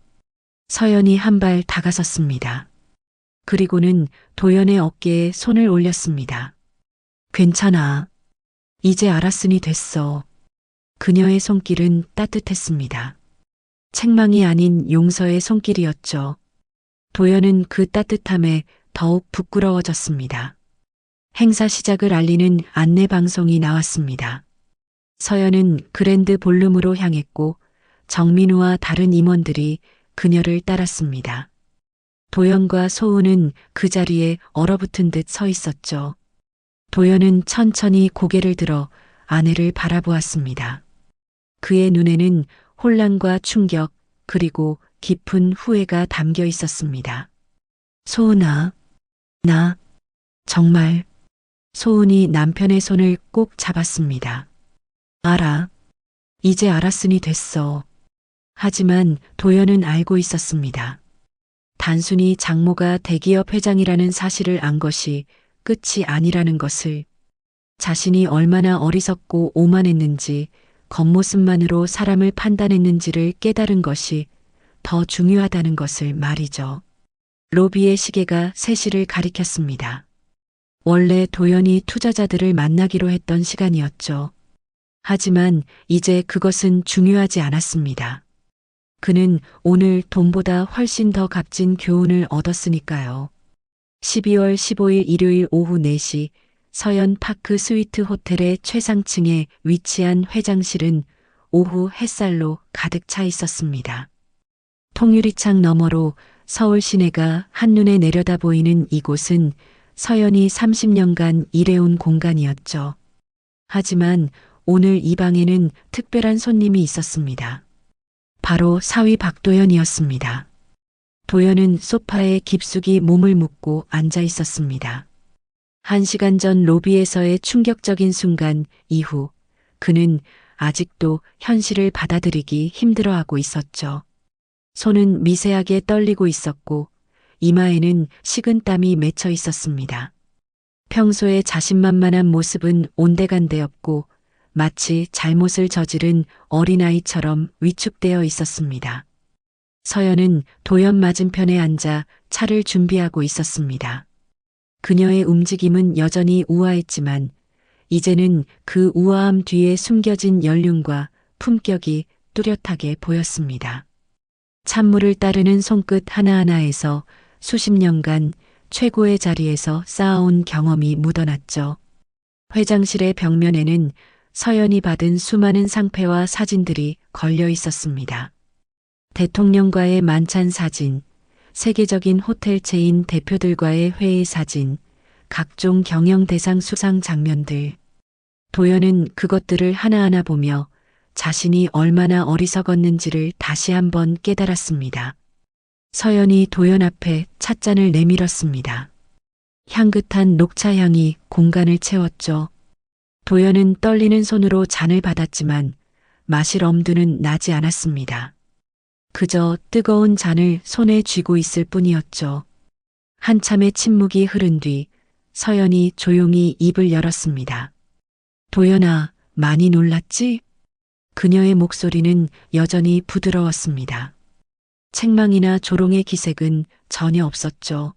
서연이 한 발 다가섰습니다. 그리고는 도연의 어깨에 손을 올렸습니다. 괜찮아. 이제 알았으니 됐어. 그녀의 손길은 따뜻했습니다. 책망이 아닌 용서의 손길이었죠. 도연은 그 따뜻함에 더욱 부끄러워졌습니다. 행사 시작을 알리는 안내 방송이 나왔습니다. 서연은 그랜드 볼룸으로 향했고 정민우와 다른 임원들이 그녀를 따랐습니다. 도연과 소은은 그 자리에 얼어붙은 듯 서 있었죠. 도연은 천천히 고개를 들어 아내를 바라보았습니다. 그의 눈에는 혼란과 충격 그리고 깊은 후회가 담겨 있었습니다. 소은아, 나 정말. 소은이 남편의 손을 꼭 잡았습니다. 알아. 이제 알았으니 됐어. 하지만 도연은 알고 있었습니다. 단순히 장모가 대기업 회장이라는 사실을 안 것이 끝이 아니라는 것을, 자신이 얼마나 어리석고 오만했는지, 겉모습만으로 사람을 판단했는지를 깨달은 것이 더 중요하다는 것을 말이죠. 로비의 시계가 3시를 가리켰습니다. 원래 도연이 투자자들을 만나기로 했던 시간이었죠. 하지만 이제 그것은 중요하지 않았습니다. 그는 오늘 돈보다 훨씬 더 값진 교훈을 얻었으니까요. 12월 15일 일요일 오후 4시 서연 파크 스위트 호텔의 최상층에 위치한 회장실은 오후 햇살로 가득 차 있었습니다. 통유리창 너머로 서울 시내가 한눈에 내려다 보이는 이곳은 서연이 30년간 일해온 공간이었죠. 하지만 오늘 이 방에는 특별한 손님이 있었습니다. 바로 사위 박도연이었습니다. 도연은 소파에 깊숙이 몸을 묻고 앉아 있었습니다. 1시간 전 로비에서의 충격적인 순간 이후 그는 아직도 현실을 받아들이기 힘들어하고 있었죠. 손은 미세하게 떨리고 있었고 이마에는 식은땀이 맺혀 있었습니다. 평소의 자신만만한 모습은 온데간데없고 마치 잘못을 저지른 어린아이처럼 위축되어 있었습니다. 서연은 도연 맞은편에 앉아 차를 준비하고 있었습니다. 그녀의 움직임은 여전히 우아했지만 이제는 그 우아함 뒤에 숨겨진 연륜과 품격이 뚜렷하게 보였습니다. 찬물을 따르는 손끝 하나하나에서 수십 년간 최고의 자리에서 쌓아온 경험이 묻어났죠. 회장실의 벽면에는 서연이 받은 수많은 상패와 사진들이 걸려 있었습니다. 대통령과의 만찬 사진, 세계적인 호텔 체인 대표들과의 회의 사진, 각종 경영 대상 수상 장면들. 도연은 그것들을 하나하나 보며 자신이 얼마나 어리석었는지를 다시 한번 깨달았습니다. 서연이 도연 앞에 찻잔을 내밀었습니다. 향긋한 녹차 향이 공간을 채웠죠. 도연은 떨리는 손으로 잔을 받았지만 마실 엄두는 나지 않았습니다. 그저 뜨거운 잔을 손에 쥐고 있을 뿐이었죠. 한참의 침묵이 흐른 뒤 서연이 조용히 입을 열었습니다. 도연아, 많이 놀랐지? 그녀의 목소리는 여전히 부드러웠습니다. 책망이나 조롱의 기색은 전혀 없었죠.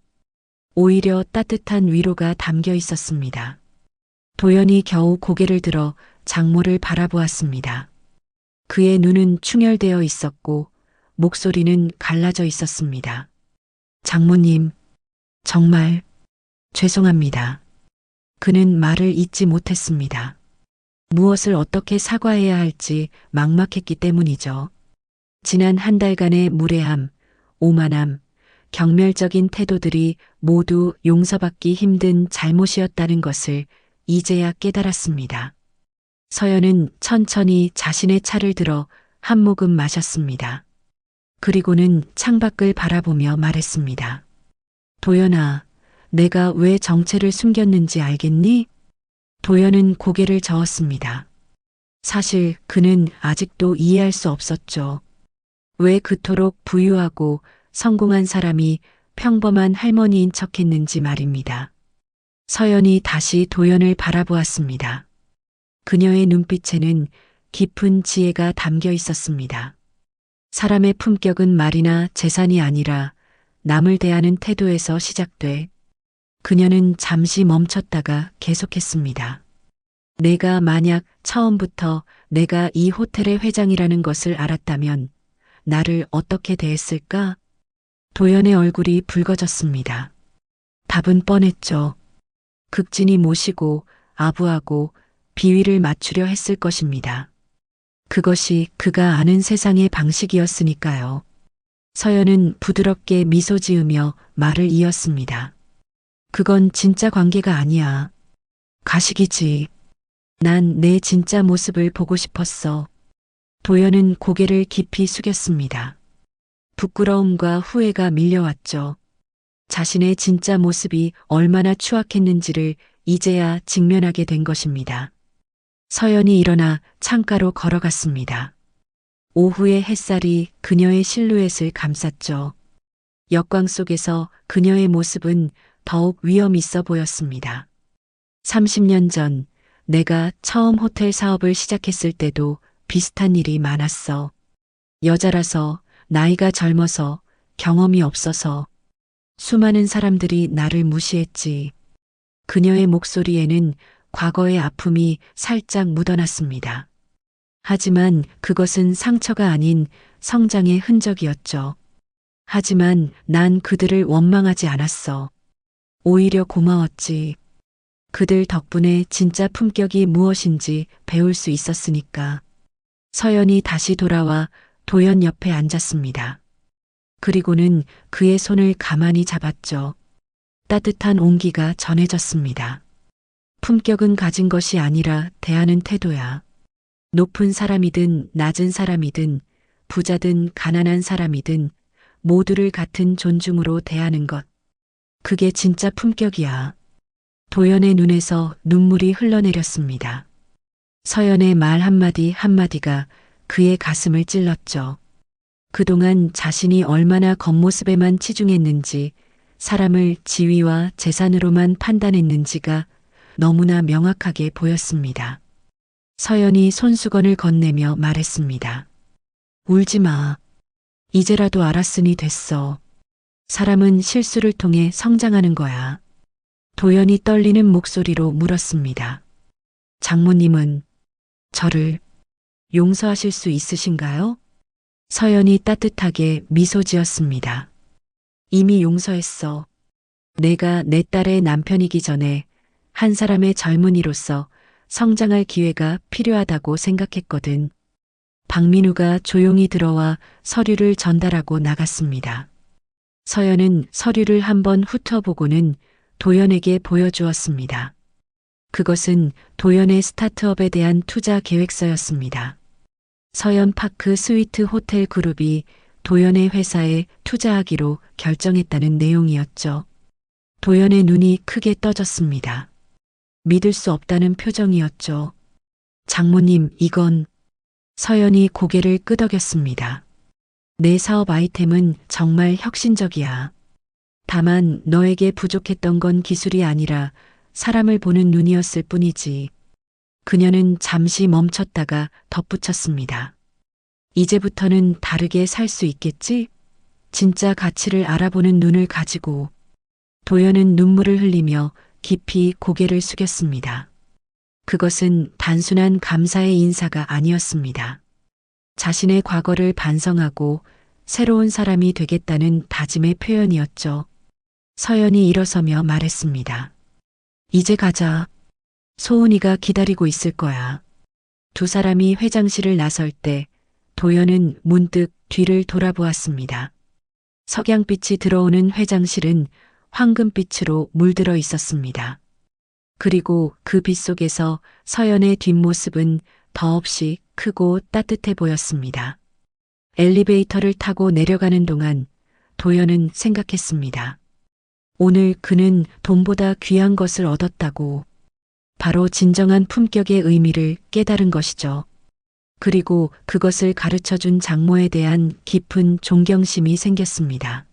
오히려 따뜻한 위로가 담겨 있었습니다. 도연이 겨우 고개를 들어 장모를 바라보았습니다. 그의 눈은 충혈되어 있었고 목소리는 갈라져 있었습니다. 장모님, 정말 죄송합니다. 그는 말을 잇지 못했습니다. 무엇을 어떻게 사과해야 할지 막막했기 때문이죠. 지난 한 달간의 무례함, 오만함, 경멸적인 태도들이 모두 용서받기 힘든 잘못이었다는 것을 이제야 깨달았습니다. 서연은 천천히 자신의 차를 들어 한 모금 마셨습니다. 그리고는 창밖을 바라보며 말했습니다. 도연아, 내가 왜 정체를 숨겼는지 알겠니? 도연은 고개를 저었습니다. 사실 그는 아직도 이해할 수 없었죠. 왜 그토록 부유하고 성공한 사람이 평범한 할머니인 척했는지 말입니다. 서연이 다시 도연을 바라보았습니다. 그녀의 눈빛에는 깊은 지혜가 담겨 있었습니다. 사람의 품격은 말이나 재산이 아니라 남을 대하는 태도에서 시작돼. 그녀는 잠시 멈췄다가 계속했습니다. 내가 만약 처음부터 내가 이 호텔의 회장이라는 것을 알았다면 나를 어떻게 대했을까? 도연의 얼굴이 붉어졌습니다. 답은 뻔했죠. 극진히 모시고 아부하고 비위를 맞추려 했을 것입니다. 그것이 그가 아는 세상의 방식이었으니까요. 서연은 부드럽게 미소 지으며 말을 이었습니다. 그건 진짜 관계가 아니야. 가식이지. 난 내 진짜 모습을 보고 싶었어. 도연은 고개를 깊이 숙였습니다. 부끄러움과 후회가 밀려왔죠. 자신의 진짜 모습이 얼마나 추악했는지를 이제야 직면하게 된 것입니다. 서연이 일어나 창가로 걸어갔습니다. 오후의 햇살이 그녀의 실루엣을 감쌌죠. 역광 속에서 그녀의 모습은 더욱 위험 있어 보였습니다. 30년 전 내가 처음 호텔 사업을 시작했을 때도 비슷한 일이 많았어. 여자라서, 나이가 젊어서, 경험이 없어서 수많은 사람들이 나를 무시했지. 그녀의 목소리에는 과거의 아픔이 살짝 묻어났습니다. 하지만 그것은 상처가 아닌 성장의 흔적이었죠. 하지만 난 그들을 원망하지 않았어. 오히려 고마웠지. 그들 덕분에 진짜 품격이 무엇인지 배울 수 있었으니까. 서연이 다시 돌아와 도연 옆에 앉았습니다. 그리고는 그의 손을 가만히 잡았죠. 따뜻한 온기가 전해졌습니다. 품격은 가진 것이 아니라 대하는 태도야. 높은 사람이든 낮은 사람이든 부자든 가난한 사람이든 모두를 같은 존중으로 대하는 것. 그게 진짜 품격이야. 도연의 눈에서 눈물이 흘러내렸습니다. 서연의 말 한마디 한마디가 그의 가슴을 찔렀죠. 그동안 자신이 얼마나 겉모습에만 치중했는지, 사람을 지위와 재산으로만 판단했는지가 너무나 명확하게 보였습니다. 서연이 손수건을 건네며 말했습니다. 울지 마. 이제라도 알았으니 됐어. 사람은 실수를 통해 성장하는 거야. 도연이 떨리는 목소리로 물었습니다. 장모님은 저를 용서하실 수 있으신가요? 서연이 따뜻하게 미소 지었습니다. 이미 용서했어. 내가 내 딸의 남편이기 전에 한 사람의 젊은이로서 성장할 기회가 필요하다고 생각했거든. 박민우가 조용히 들어와 서류를 전달하고 나갔습니다. 서연은 서류를 한번 훑어보고는 도연에게 보여주었습니다. 그것은 도연의 스타트업에 대한 투자 계획서였습니다. 서연파크 스위트 호텔 그룹이 도연의 회사에 투자하기로 결정했다는 내용이었죠. 도연의 눈이 크게 떠졌습니다. 믿을 수 없다는 표정이었죠. 장모님, 이건... 서연이 고개를 끄덕였습니다. 내 사업 아이템은 정말 혁신적이야. 다만 너에게 부족했던 건 기술이 아니라 사람을 보는 눈이었을 뿐이지. 그녀는 잠시 멈췄다가 덧붙였습니다. 이제부터는 다르게 살 수 있겠지? 진짜 가치를 알아보는 눈을 가지고. 도연은 눈물을 흘리며 깊이 고개를 숙였습니다. 그것은 단순한 감사의 인사가 아니었습니다. 자신의 과거를 반성하고 새로운 사람이 되겠다는 다짐의 표현이었죠. 서연이 일어서며 말했습니다. 이제 가자. 소은이가 기다리고 있을 거야. 두 사람이 회장실을 나설 때 도연은 문득 뒤를 돌아보았습니다. 석양빛이 들어오는 회장실은 황금빛으로 물들어 있었습니다. 그리고 그 빛 속에서 서연의 뒷모습은 더없이 크고 따뜻해 보였습니다. 엘리베이터를 타고 내려가는 동안 도연은 생각했습니다. 오늘 그는 돈보다 귀한 것을 얻었다고. 바로 진정한 품격의 의미를 깨달은 것이죠. 그리고 그것을 가르쳐준 장모에 대한 깊은 존경심이 생겼습니다.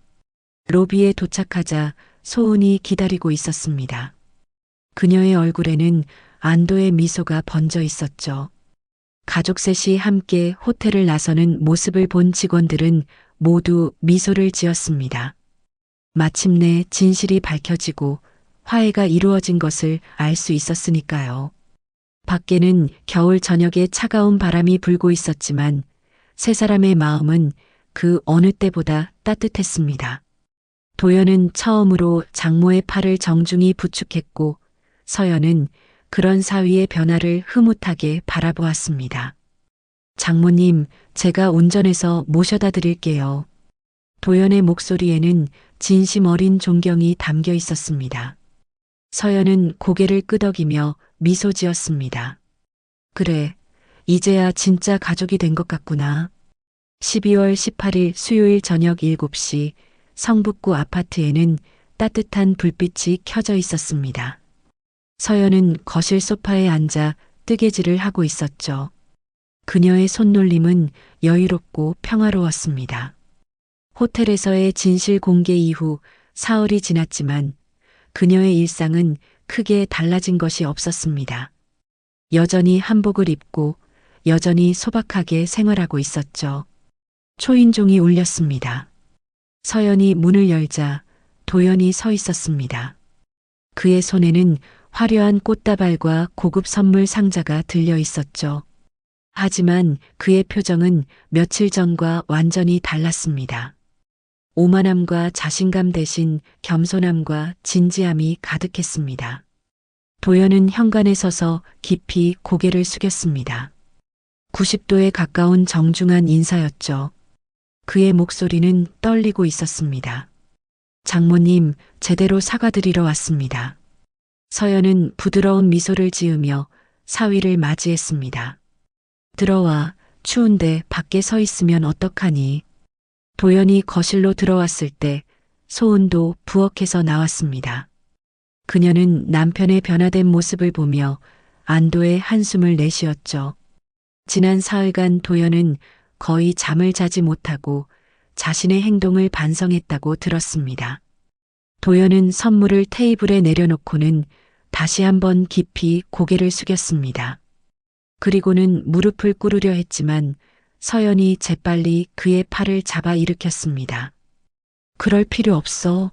로비에 도착하자 소은이 기다리고 있었습니다. 그녀의 얼굴에는 안도의 미소가 번져 있었죠. 가족 셋이 함께 호텔을 나서는 모습을 본 직원들은 모두 미소를 지었습니다. 마침내 진실이 밝혀지고 화해가 이루어진 것을 알 수 있었으니까요. 밖에는 겨울 저녁에 차가운 바람이 불고 있었지만 세 사람의 마음은 그 어느 때보다 따뜻했습니다. 도연은 처음으로 장모의 팔을 정중히 부축했고 서연은 그런 사위의 변화를 흐뭇하게 바라보았습니다. 장모님, 제가 운전해서 모셔다 드릴게요. 도연의 목소리에는 진심 어린 존경이 담겨 있었습니다. 서연은 고개를 끄덕이며 미소 지었습니다. 그래, 이제야 진짜 가족이 된 것 같구나. 12월 18일 수요일 저녁 7시 성북구 아파트에는 따뜻한 불빛이 켜져 있었습니다. 서연은 거실 소파에 앉아 뜨개질을 하고 있었죠. 그녀의 손놀림은 여유롭고 평화로웠습니다. 호텔에서의 진실 공개 이후 사흘이 지났지만 그녀의 일상은 크게 달라진 것이 없었습니다. 여전히 한복을 입고 여전히 소박하게 생활하고 있었죠. 초인종이 울렸습니다. 서연이 문을 열자 도연이 서 있었습니다. 그의 손에는 화려한 꽃다발과 고급 선물 상자가 들려 있었죠. 하지만 그의 표정은 며칠 전과 완전히 달랐습니다. 오만함과 자신감 대신 겸손함과 진지함이 가득했습니다. 도연은 현관에 서서 깊이 고개를 숙였습니다. 90도에 가까운 정중한 인사였죠. 그의 목소리는 떨리고 있었습니다. 장모님, 제대로 사과드리러 왔습니다. 서연은 부드러운 미소를 지으며 사위를 맞이했습니다. 들어와, 추운데 밖에 서 있으면 어떡하니. 도연이 거실로 들어왔을 때 소은도 부엌에서 나왔습니다. 그녀는 남편의 변화된 모습을 보며 안도의 한숨을 내쉬었죠. 지난 사흘간 도연은 거의 잠을 자지 못하고 자신의 행동을 반성했다고 들었습니다. 도연은 선물을 테이블에 내려놓고는 다시 한번 깊이 고개를 숙였습니다. 그리고는 무릎을 꿇으려 했지만 서연이 재빨리 그의 팔을 잡아 일으켰습니다. 그럴 필요 없어.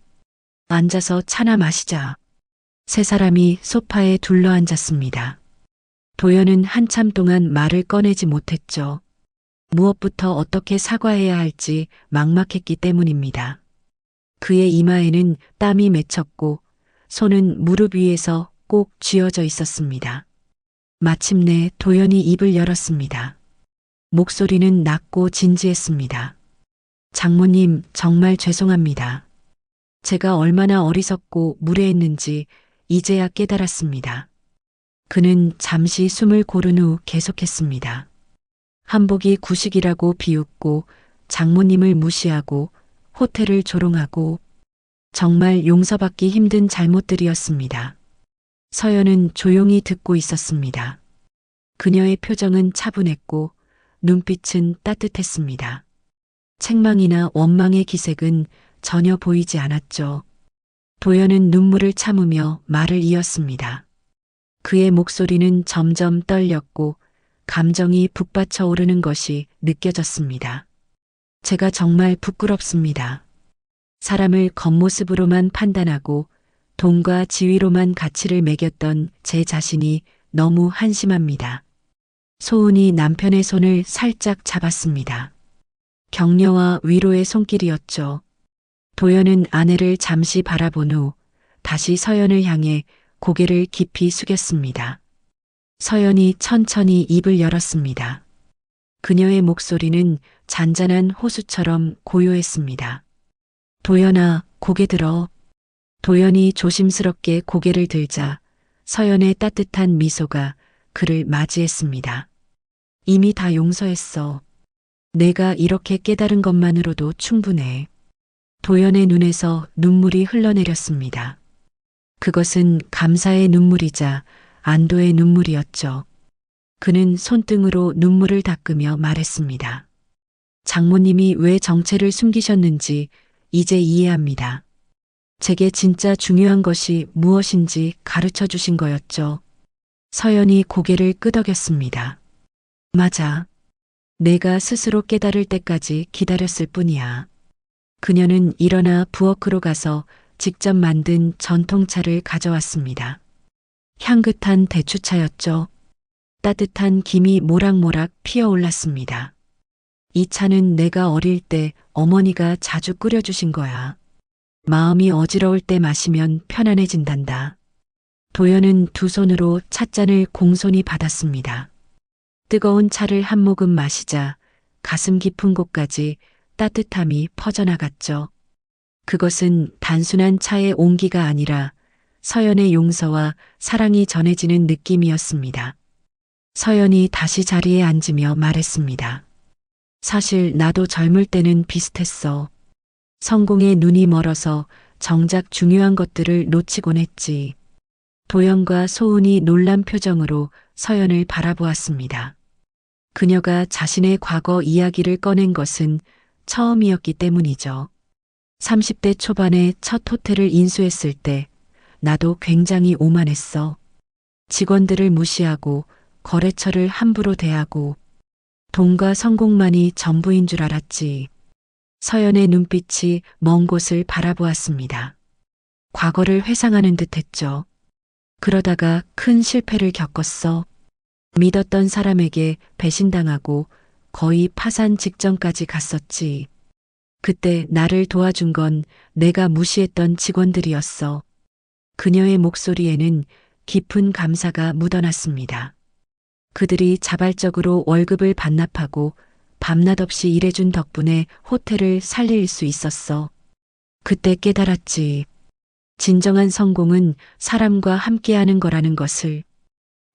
앉아서 차나 마시자. 세 사람이 소파에 둘러앉았습니다. 도연은 한참 동안 말을 꺼내지 못했죠. 무엇부터 어떻게 사과해야 할지 막막했기 때문입니다. 그의 이마에는 땀이 맺혔고 손은 무릎 위에서 꼭 쥐어져 있었습니다. 마침내 도연이 입을 열었습니다. 목소리는 낮고 진지했습니다. 장모님, 정말 죄송합니다. 제가 얼마나 어리석고 무례했는지 이제야 깨달았습니다. 그는 잠시 숨을 고른 후 계속했습니다. 한복이 구식이라고 비웃고 장모님을 무시하고 호텔을 조롱하고 정말 용서받기 힘든 잘못들이었습니다. 서연은 조용히 듣고 있었습니다. 그녀의 표정은 차분했고 눈빛은 따뜻했습니다. 책망이나 원망의 기색은 전혀 보이지 않았죠. 도연은 눈물을 참으며 말을 이었습니다. 그의 목소리는 점점 떨렸고 감정이 북받쳐 오르는 것이 느껴졌습니다. 제가 정말 부끄럽습니다. 사람을 겉모습으로만 판단하고 돈과 지위로만 가치를 매겼던 제 자신이 너무 한심합니다. 소은이 남편의 손을 살짝 잡았습니다. 격려와 위로의 손길이었죠. 도연은 아내를 잠시 바라본 후 다시 서연을 향해 고개를 깊이 숙였습니다. 서연이 천천히 입을 열었습니다. 그녀의 목소리는 잔잔한 호수처럼 고요했습니다. 도연아, 고개 들어. 도연이 조심스럽게 고개를 들자 서연의 따뜻한 미소가 그를 맞이했습니다. 이미 다 용서했어. 내가 이렇게 깨달은 것만으로도 충분해. 도연의 눈에서 눈물이 흘러내렸습니다. 그것은 감사의 눈물이자 안도의 눈물이었죠. 그는 손등으로 눈물을 닦으며 말했습니다. 장모님이 왜 정체를 숨기셨는지 이제 이해합니다. 제게 진짜 중요한 것이 무엇인지 가르쳐 주신 거였죠. 서연이 고개를 끄덕였습니다. 맞아. 내가 스스로 깨달을 때까지 기다렸을 뿐이야. 그녀는 일어나 부엌으로 가서 직접 만든 전통차를 가져왔습니다. 향긋한 대추차였죠. 따뜻한 김이 모락모락 피어올랐습니다. 이 차는 내가 어릴 때 어머니가 자주 끓여주신 거야. 마음이 어지러울 때 마시면 편안해진단다. 도연은 두 손으로 찻잔을 공손히 받았습니다. 뜨거운 차를 한 모금 마시자 가슴 깊은 곳까지 따뜻함이 퍼져나갔죠. 그것은 단순한 차의 온기가 아니라 서연의 용서와 사랑이 전해지는 느낌이었습니다. 서연이 다시 자리에 앉으며 말했습니다. 사실 나도 젊을 때는 비슷했어. 성공에 눈이 멀어서 정작 중요한 것들을 놓치곤 했지. 도연과 소은이 놀란 표정으로 서연을 바라보았습니다. 그녀가 자신의 과거 이야기를 꺼낸 것은 처음이었기 때문이죠. 30대 초반에 첫 호텔을 인수했을 때 나도 굉장히 오만했어. 직원들을 무시하고 거래처를 함부로 대하고 돈과 성공만이 전부인 줄 알았지. 서연의 눈빛이 먼 곳을 바라보았습니다. 과거를 회상하는 듯 했죠. 그러다가 큰 실패를 겪었어. 믿었던 사람에게 배신당하고 거의 파산 직전까지 갔었지. 그때 나를 도와준 건 내가 무시했던 직원들이었어. 그녀의 목소리에는 깊은 감사가 묻어났습니다. 그들이 자발적으로 월급을 반납하고 밤낮 없이 일해준 덕분에 호텔을 살릴 수 있었어. 그때 깨달았지. 진정한 성공은 사람과 함께하는 거라는 것을.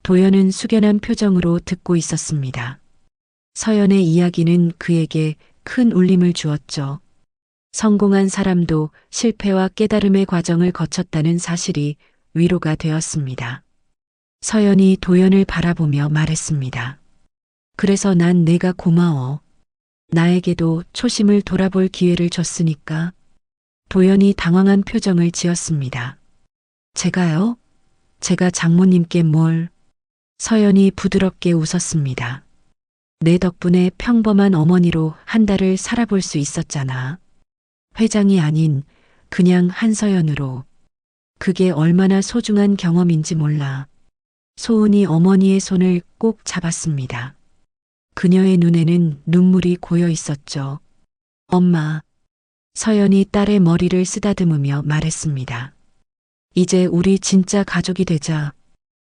도연은 숙연한 표정으로 듣고 있었습니다. 서연의 이야기는 그에게 큰 울림을 주었죠. 성공한 사람도 실패와 깨달음의 과정을 거쳤다는 사실이 위로가 되었습니다. 서연이 도연을 바라보며 말했습니다. 그래서 난 내가 고마워. 나에게도 초심을 돌아볼 기회를 줬으니까. 도연이 당황한 표정을 지었습니다. 제가요? 제가 장모님께 뭘? 서연이 부드럽게 웃었습니다. 내 덕분에 평범한 어머니로 한 달을 살아볼 수 있었잖아. 회장이 아닌 그냥 한서연으로. 그게 얼마나 소중한 경험인지 몰라. 소은이 어머니의 손을 꼭 잡았습니다. 그녀의 눈에는 눈물이 고여 있었죠. 엄마. 서연이 딸의 머리를 쓰다듬으며 말했습니다. 이제 우리 진짜 가족이 되자.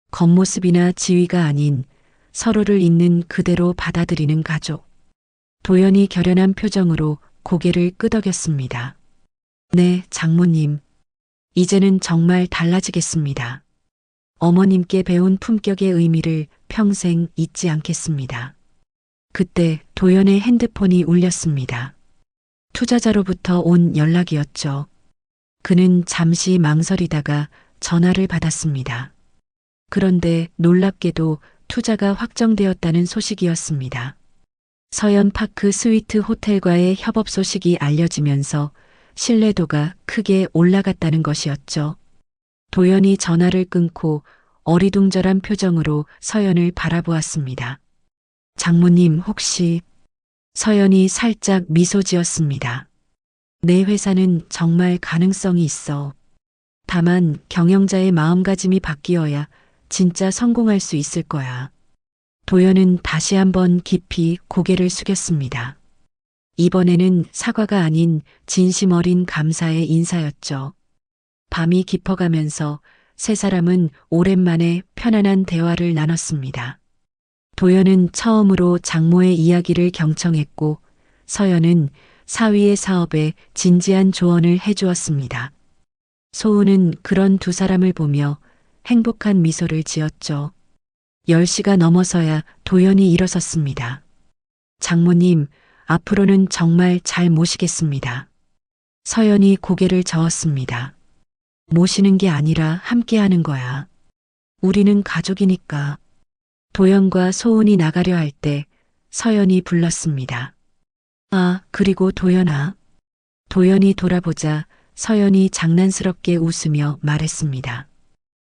겉모습이나 지위가 아닌 서로를 있는 그대로 받아들이는 가족. 도연이 결연한 표정으로 고개를 끄덕였습니다. 네, 장모님. 이제는 정말 달라지겠습니다. 어머님께 배운 품격의 의미를 평생 잊지 않겠습니다. 그때 도연의 핸드폰이 울렸습니다. 투자자로부터 온 연락이었죠. 그는 잠시 망설이다가 전화를 받았습니다. 그런데 놀랍게도 투자가 확정되었다는 소식이었습니다. 서연파크 스위트 호텔과의 협업 소식이 알려지면서 신뢰도가 크게 올라갔다는 것이었죠. 도연이 전화를 끊고 어리둥절한 표정으로 서연을 바라보았습니다. 장모님 혹시... 서연이 살짝 미소 지었습니다. 내 회사는 정말 가능성이 있어. 다만 경영자의 마음가짐이 바뀌어야 진짜 성공할 수 있을 거야. 도연은 다시 한번 깊이 고개를 숙였습니다. 이번에는 사과가 아닌 진심 어린 감사의 인사였죠. 밤이 깊어가면서 세 사람은 오랜만에 편안한 대화를 나눴습니다. 도연은 처음으로 장모의 이야기를 경청했고 서연은 사위의 사업에 진지한 조언을 해주었습니다. 소은은 그런 두 사람을 보며 행복한 미소를 지었죠. 10시가 넘어서야 도연이 일어섰습니다. 장모님, 앞으로는 정말 잘 모시겠습니다. 서연이 고개를 저었습니다. 모시는 게 아니라 함께하는 거야. 우리는 가족이니까. 도연과 소은이 나가려 할 때 서연이 불렀습니다. 아, 그리고 도연아. 도연이 돌아보자 서연이 장난스럽게 웃으며 말했습니다.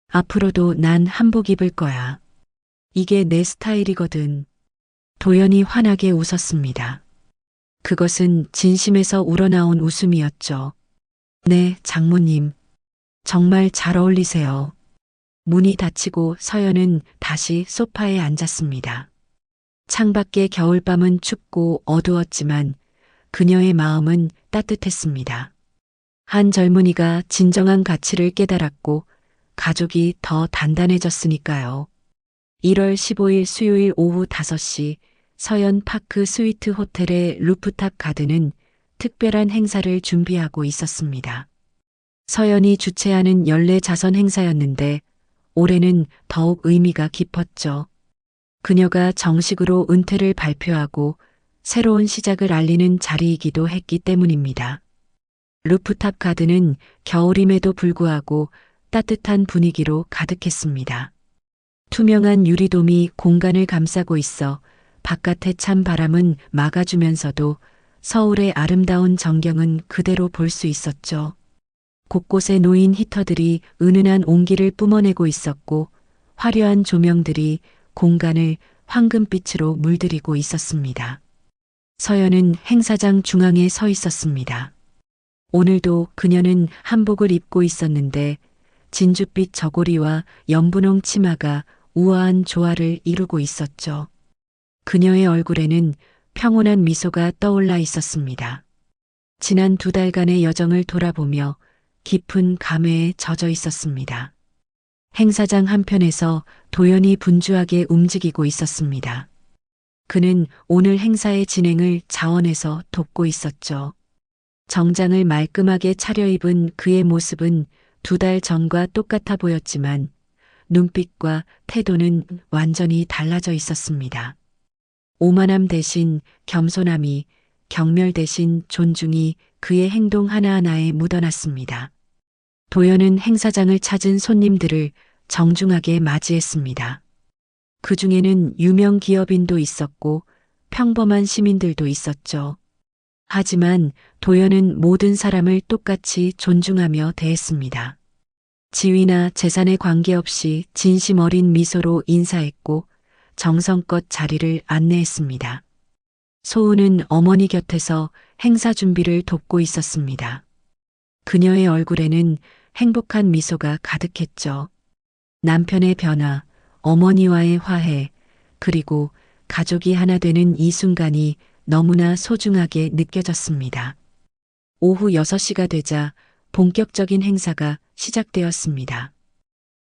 앞으로도 난 한복 입을 거야. 이게 내 스타일이거든. 도연이 환하게 웃었습니다. 그것은 진심에서 우러나온 웃음이었죠. 네, 장모님. 정말 잘 어울리세요. 문이 닫히고 서연은 다시 소파에 앉았습니다. 창밖의 겨울밤은 춥고 어두웠지만 그녀의 마음은 따뜻했습니다. 한 젊은이가 진정한 가치를 깨달았고 가족이 더 단단해졌으니까요. 1월 15일 수요일 오후 5시 서연 파크 스위트 호텔의 루프탑 가든은 특별한 행사를 준비하고 있었습니다. 서연이 주최하는 연례 자선 행사였는데 올해는 더욱 의미가 깊었죠. 그녀가 정식으로 은퇴를 발표하고 새로운 시작을 알리는 자리이기도 했기 때문입니다. 루프탑 가든은 겨울임에도 불구하고 따뜻한 분위기로 가득했습니다. 투명한 유리돔이 공간을 감싸고 있어 바깥의 찬 바람은 막아주면서도 서울의 아름다운 전경은 그대로 볼 수 있었죠. 곳곳에 놓인 히터들이 은은한 온기를 뿜어내고 있었고 화려한 조명들이 공간을 황금빛으로 물들이고 있었습니다. 서연은 행사장 중앙에 서 있었습니다. 오늘도 그녀는 한복을 입고 있었는데 진주빛 저고리와 연분홍 치마가 우아한 조화를 이루고 있었죠. 그녀의 얼굴에는 평온한 미소가 떠올라 있었습니다. 지난 2달간의 여정을 돌아보며 깊은 감회에 젖어 있었습니다. 행사장 한편에서 도연이 분주하게 움직이고 있었습니다. 그는 오늘 행사의 진행을 자원해서 돕고 있었죠. 정장을 말끔하게 차려입은 그의 모습은 2달 전과 똑같아 보였지만 눈빛과 태도는 완전히 달라져 있었습니다. 오만함 대신 겸손함이, 경멸 대신 존중이 그의 행동 하나하나에 묻어났습니다. 도연은 행사장을 찾은 손님들을 정중하게 맞이했습니다. 그 중에는 유명 기업인도 있었고 평범한 시민들도 있었죠. 하지만 도연은 모든 사람을 똑같이 존중하며 대했습니다. 지위나 재산에 관계없이 진심 어린 미소로 인사했고 정성껏 자리를 안내했습니다. 소은은 어머니 곁에서 행사 준비를 돕고 있었습니다. 그녀의 얼굴에는 행복한 미소가 가득했죠. 남편의 변화, 어머니와의 화해, 그리고 가족이 하나 되는 이 순간이 너무나 소중하게 느껴졌습니다. 오후 6시가 되자 본격적인 행사가 시작되었습니다.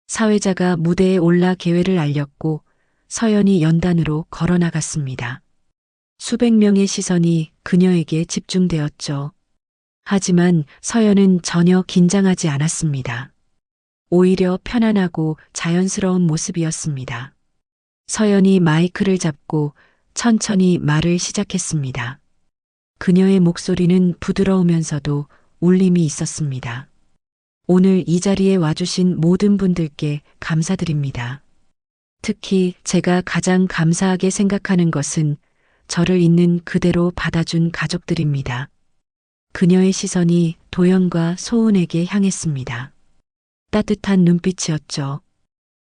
사회자가 무대에 올라 계획을 알렸고 서연이 연단으로 걸어나갔습니다. 수백 명의 시선이 그녀에게 집중되었죠. 하지만 서연은 전혀 긴장하지 않았습니다. 오히려 편안하고 자연스러운 모습이었습니다. 서연이 마이크를 잡고 천천히 말을 시작했습니다. 그녀의 목소리는 부드러우면서도 울림이 있었습니다. 오늘 이 자리에 와주신 모든 분들께 감사드립니다. 특히 제가 가장 감사하게 생각하는 것은 저를 있는 그대로 받아준 가족들입니다. 그녀의 시선이 도연과 소은에게 향했습니다. 따뜻한 눈빛이었죠.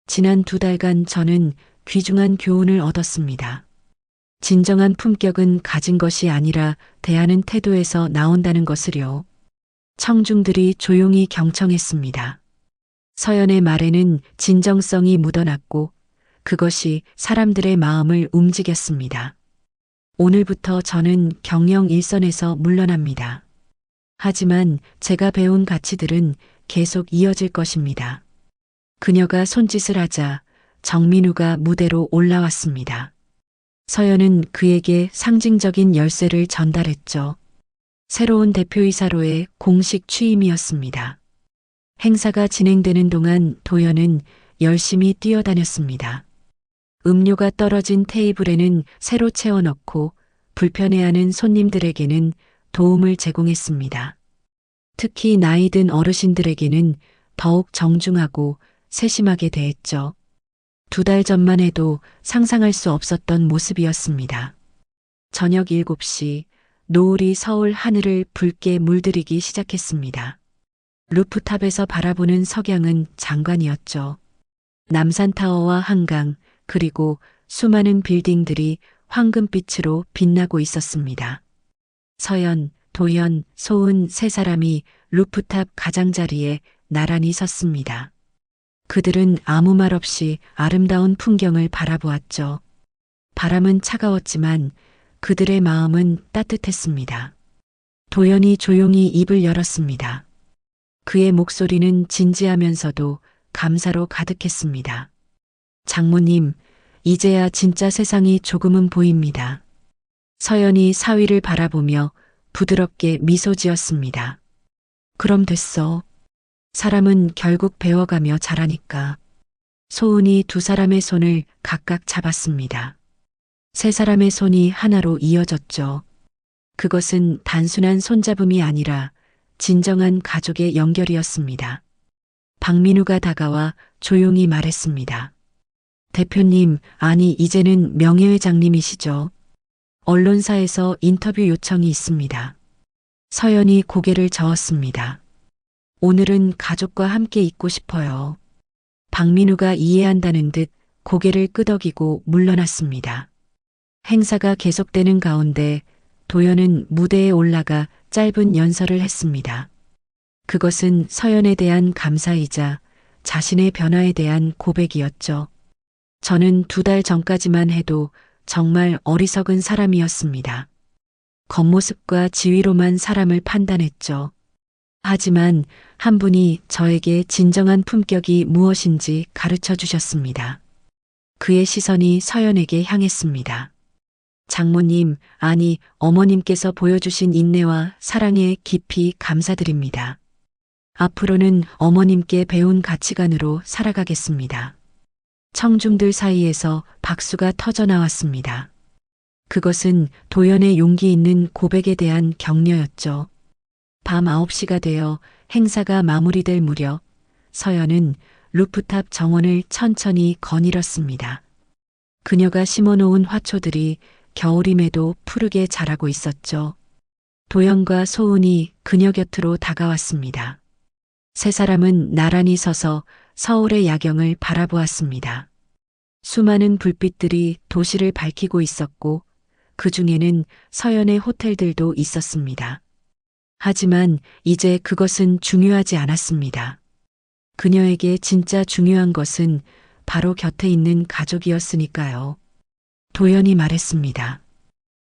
지난 2달간 저는 귀중한 교훈을 얻었습니다. 진정한 품격은 가진 것이 아니라 대하는 태도에서 나온다는 것을요. 청중들이 조용히 경청했습니다. 서연의 말에는 진정성이 묻어났고 그것이 사람들의 마음을 움직였습니다. 오늘부터 저는 경영 일선에서 물러납니다. 하지만 제가 배운 가치들은 계속 이어질 것입니다. 그녀가 손짓을 하자 정민우가 무대로 올라왔습니다. 서연은 그에게 상징적인 열쇠를 전달했죠. 새로운 대표이사로의 공식 취임이었습니다. 행사가 진행되는 동안 도연은 열심히 뛰어다녔습니다. 음료가 떨어진 테이블에는 새로 채워넣고 불편해하는 손님들에게는 도움을 제공했습니다. 특히 나이 든 어르신들에게는 더욱 정중하고 세심하게 대했죠. 2달 전만 해도 상상할 수 없었던 모습이었습니다. 저녁 7시 노을이 서울 하늘을 붉게 물들이기 시작했습니다. 루프탑에서 바라보는 석양은 장관이었죠. 남산타워와 한강 그리고 수많은 빌딩들이 황금빛으로 빛나고 있었습니다. 서연, 도연, 소은 3사람이 루프탑 가장자리에 나란히 섰습니다. 그들은 아무 말 없이 아름다운 풍경을 바라보았죠. 바람은 차가웠지만 그들의 마음은 따뜻했습니다. 도연이 조용히 입을 열었습니다. 그의 목소리는 진지하면서도 감사로 가득했습니다. 장모님, 이제야 진짜 세상이 조금은 보입니다. 서연이 사위를 바라보며 부드럽게 미소 지었습니다. 그럼 됐어. 사람은 결국 배워가며 자라니까. 소은이 2사람의 손을 각각 잡았습니다. 3사람의 손이 하나로 이어졌죠. 그것은 단순한 손잡음이 아니라 진정한 가족의 연결이었습니다. 박민우가 다가와 조용히 말했습니다. 대표님, 아니 이제는 명예회장님이시죠. 언론사에서 인터뷰 요청이 있습니다. 서연이 고개를 저었습니다. 오늘은 가족과 함께 있고 싶어요. 박민우가 이해한다는 듯 고개를 끄덕이고 물러났습니다. 행사가 계속되는 가운데 도연은 무대에 올라가 짧은 연설을 했습니다. 그것은 서연에 대한 감사이자 자신의 변화에 대한 고백이었죠. 저는 2달 전까지만 해도 정말 어리석은 사람이었습니다. 겉모습과 지위로만 사람을 판단했죠. 하지만 한 분이 저에게 진정한 품격이 무엇인지 가르쳐 주셨습니다. 그의 시선이 서연에게 향했습니다. 장모님, 아니 어머님께서 보여주신 인내와 사랑에 깊이 감사드립니다. 앞으로는 어머님께 배운 가치관으로 살아가겠습니다. 청중들 사이에서 박수가 터져 나왔습니다. 그것은 도연의 용기 있는 고백에 대한 격려였죠. 밤 9시가 되어 행사가 마무리될 무렵 서연은 루프탑 정원을 천천히 거닐었습니다. 그녀가 심어놓은 화초들이 겨울임에도 푸르게 자라고 있었죠. 도연과 소은이 그녀 곁으로 다가왔습니다. 3사람은 나란히 서서 서울의 야경을 바라보았습니다. 수많은 불빛들이 도시를 밝히고 있었고 그 중에는 서연의 호텔들도 있었습니다. 하지만 이제 그것은 중요하지 않았습니다. 그녀에게 진짜 중요한 것은 바로 곁에 있는 가족이었으니까요. 도연이 말했습니다.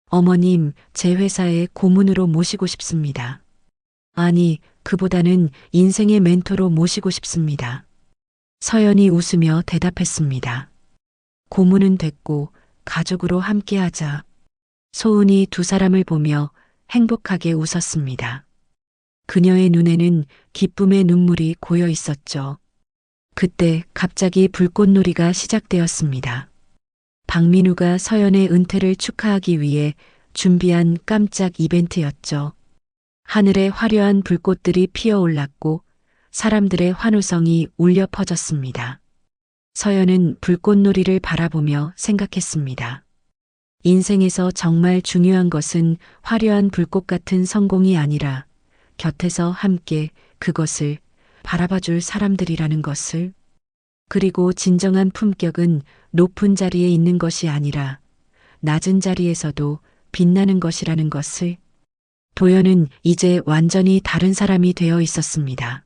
어머님, 제 회사에 고문으로 모시고 싶습니다. 아니, 그보다는 인생의 멘토로 모시고 싶습니다. 서연이 웃으며 대답했습니다. 고문은 됐고 가족으로 함께하자. 소은이 두 사람을 보며 행복하게 웃었습니다. 그녀의 눈에는 기쁨의 눈물이 고여 있었죠. 그때 갑자기 불꽃놀이가 시작되었습니다. 박민우가 서연의 은퇴를 축하하기 위해 준비한 깜짝 이벤트였죠. 하늘에 화려한 불꽃들이 피어올랐고 사람들의 환호성이 울려 퍼졌습니다. 서연은 불꽃놀이를 바라보며 생각했습니다. 인생에서 정말 중요한 것은 화려한 불꽃 같은 성공이 아니라 곁에서 함께 그것을 바라봐줄 사람들이라는 것을, 그리고 진정한 품격은 높은 자리에 있는 것이 아니라 낮은 자리에서도 빛나는 것이라는 것을. 도연은 이제 완전히 다른 사람이 되어 있었습니다.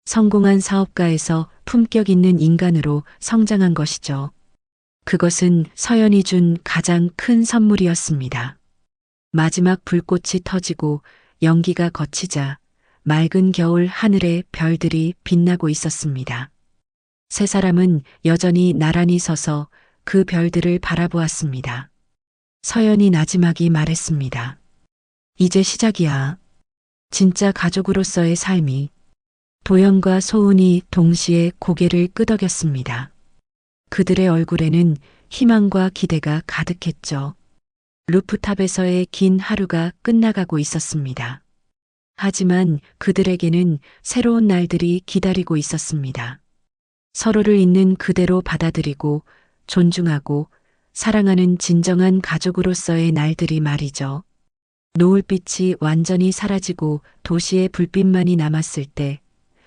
성공한 사업가에서 품격 있는 인간으로 성장한 것이죠. 그것은 서연이 준 가장 큰 선물이었습니다. 마지막 불꽃이 터지고 연기가 걷히자 맑은 겨울 하늘에 별들이 빛나고 있었습니다. 세 사람은 여전히 나란히 서서 그 별들을 바라보았습니다. 서연이 나지막이 말했습니다. 이제 시작이야. 진짜 가족으로서의 삶이. 도연과 소은이 동시에 고개를 끄덕였습니다. 그들의 얼굴에는 희망과 기대가 가득했죠. 루프탑에서의 긴 하루가 끝나가고 있었습니다. 하지만 그들에게는 새로운 날들이 기다리고 있었습니다. 서로를 있는 그대로 받아들이고 존중하고 사랑하는 진정한 가족으로서의 날들이 말이죠. 노을빛이 완전히 사라지고 도시의 불빛만이 남았을 때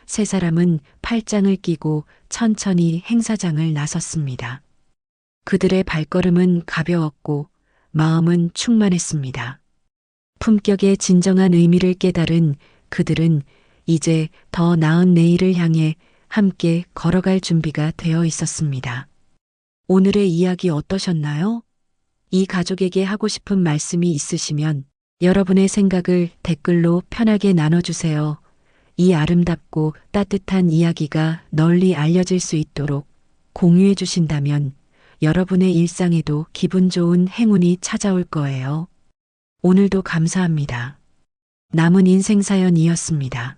세 사람은 팔짱을 끼고 천천히 행사장을 나섰습니다. 그들의 발걸음은 가벼웠고 마음은 충만했습니다. 품격의 진정한 의미를 깨달은 그들은 이제 더 나은 내일을 향해 함께 걸어갈 준비가 되어 있었습니다. 오늘의 이야기 어떠셨나요? 이 가족에게 하고 싶은 말씀이 있으시면 여러분의 생각을 댓글로 편하게 나눠주세요. 이 아름답고 따뜻한 이야기가 널리 알려질 수 있도록 공유해 주신다면 여러분의 일상에도 기분 좋은 행운이 찾아올 거예요. 오늘도 감사합니다. 남은 인생 사연이었습니다.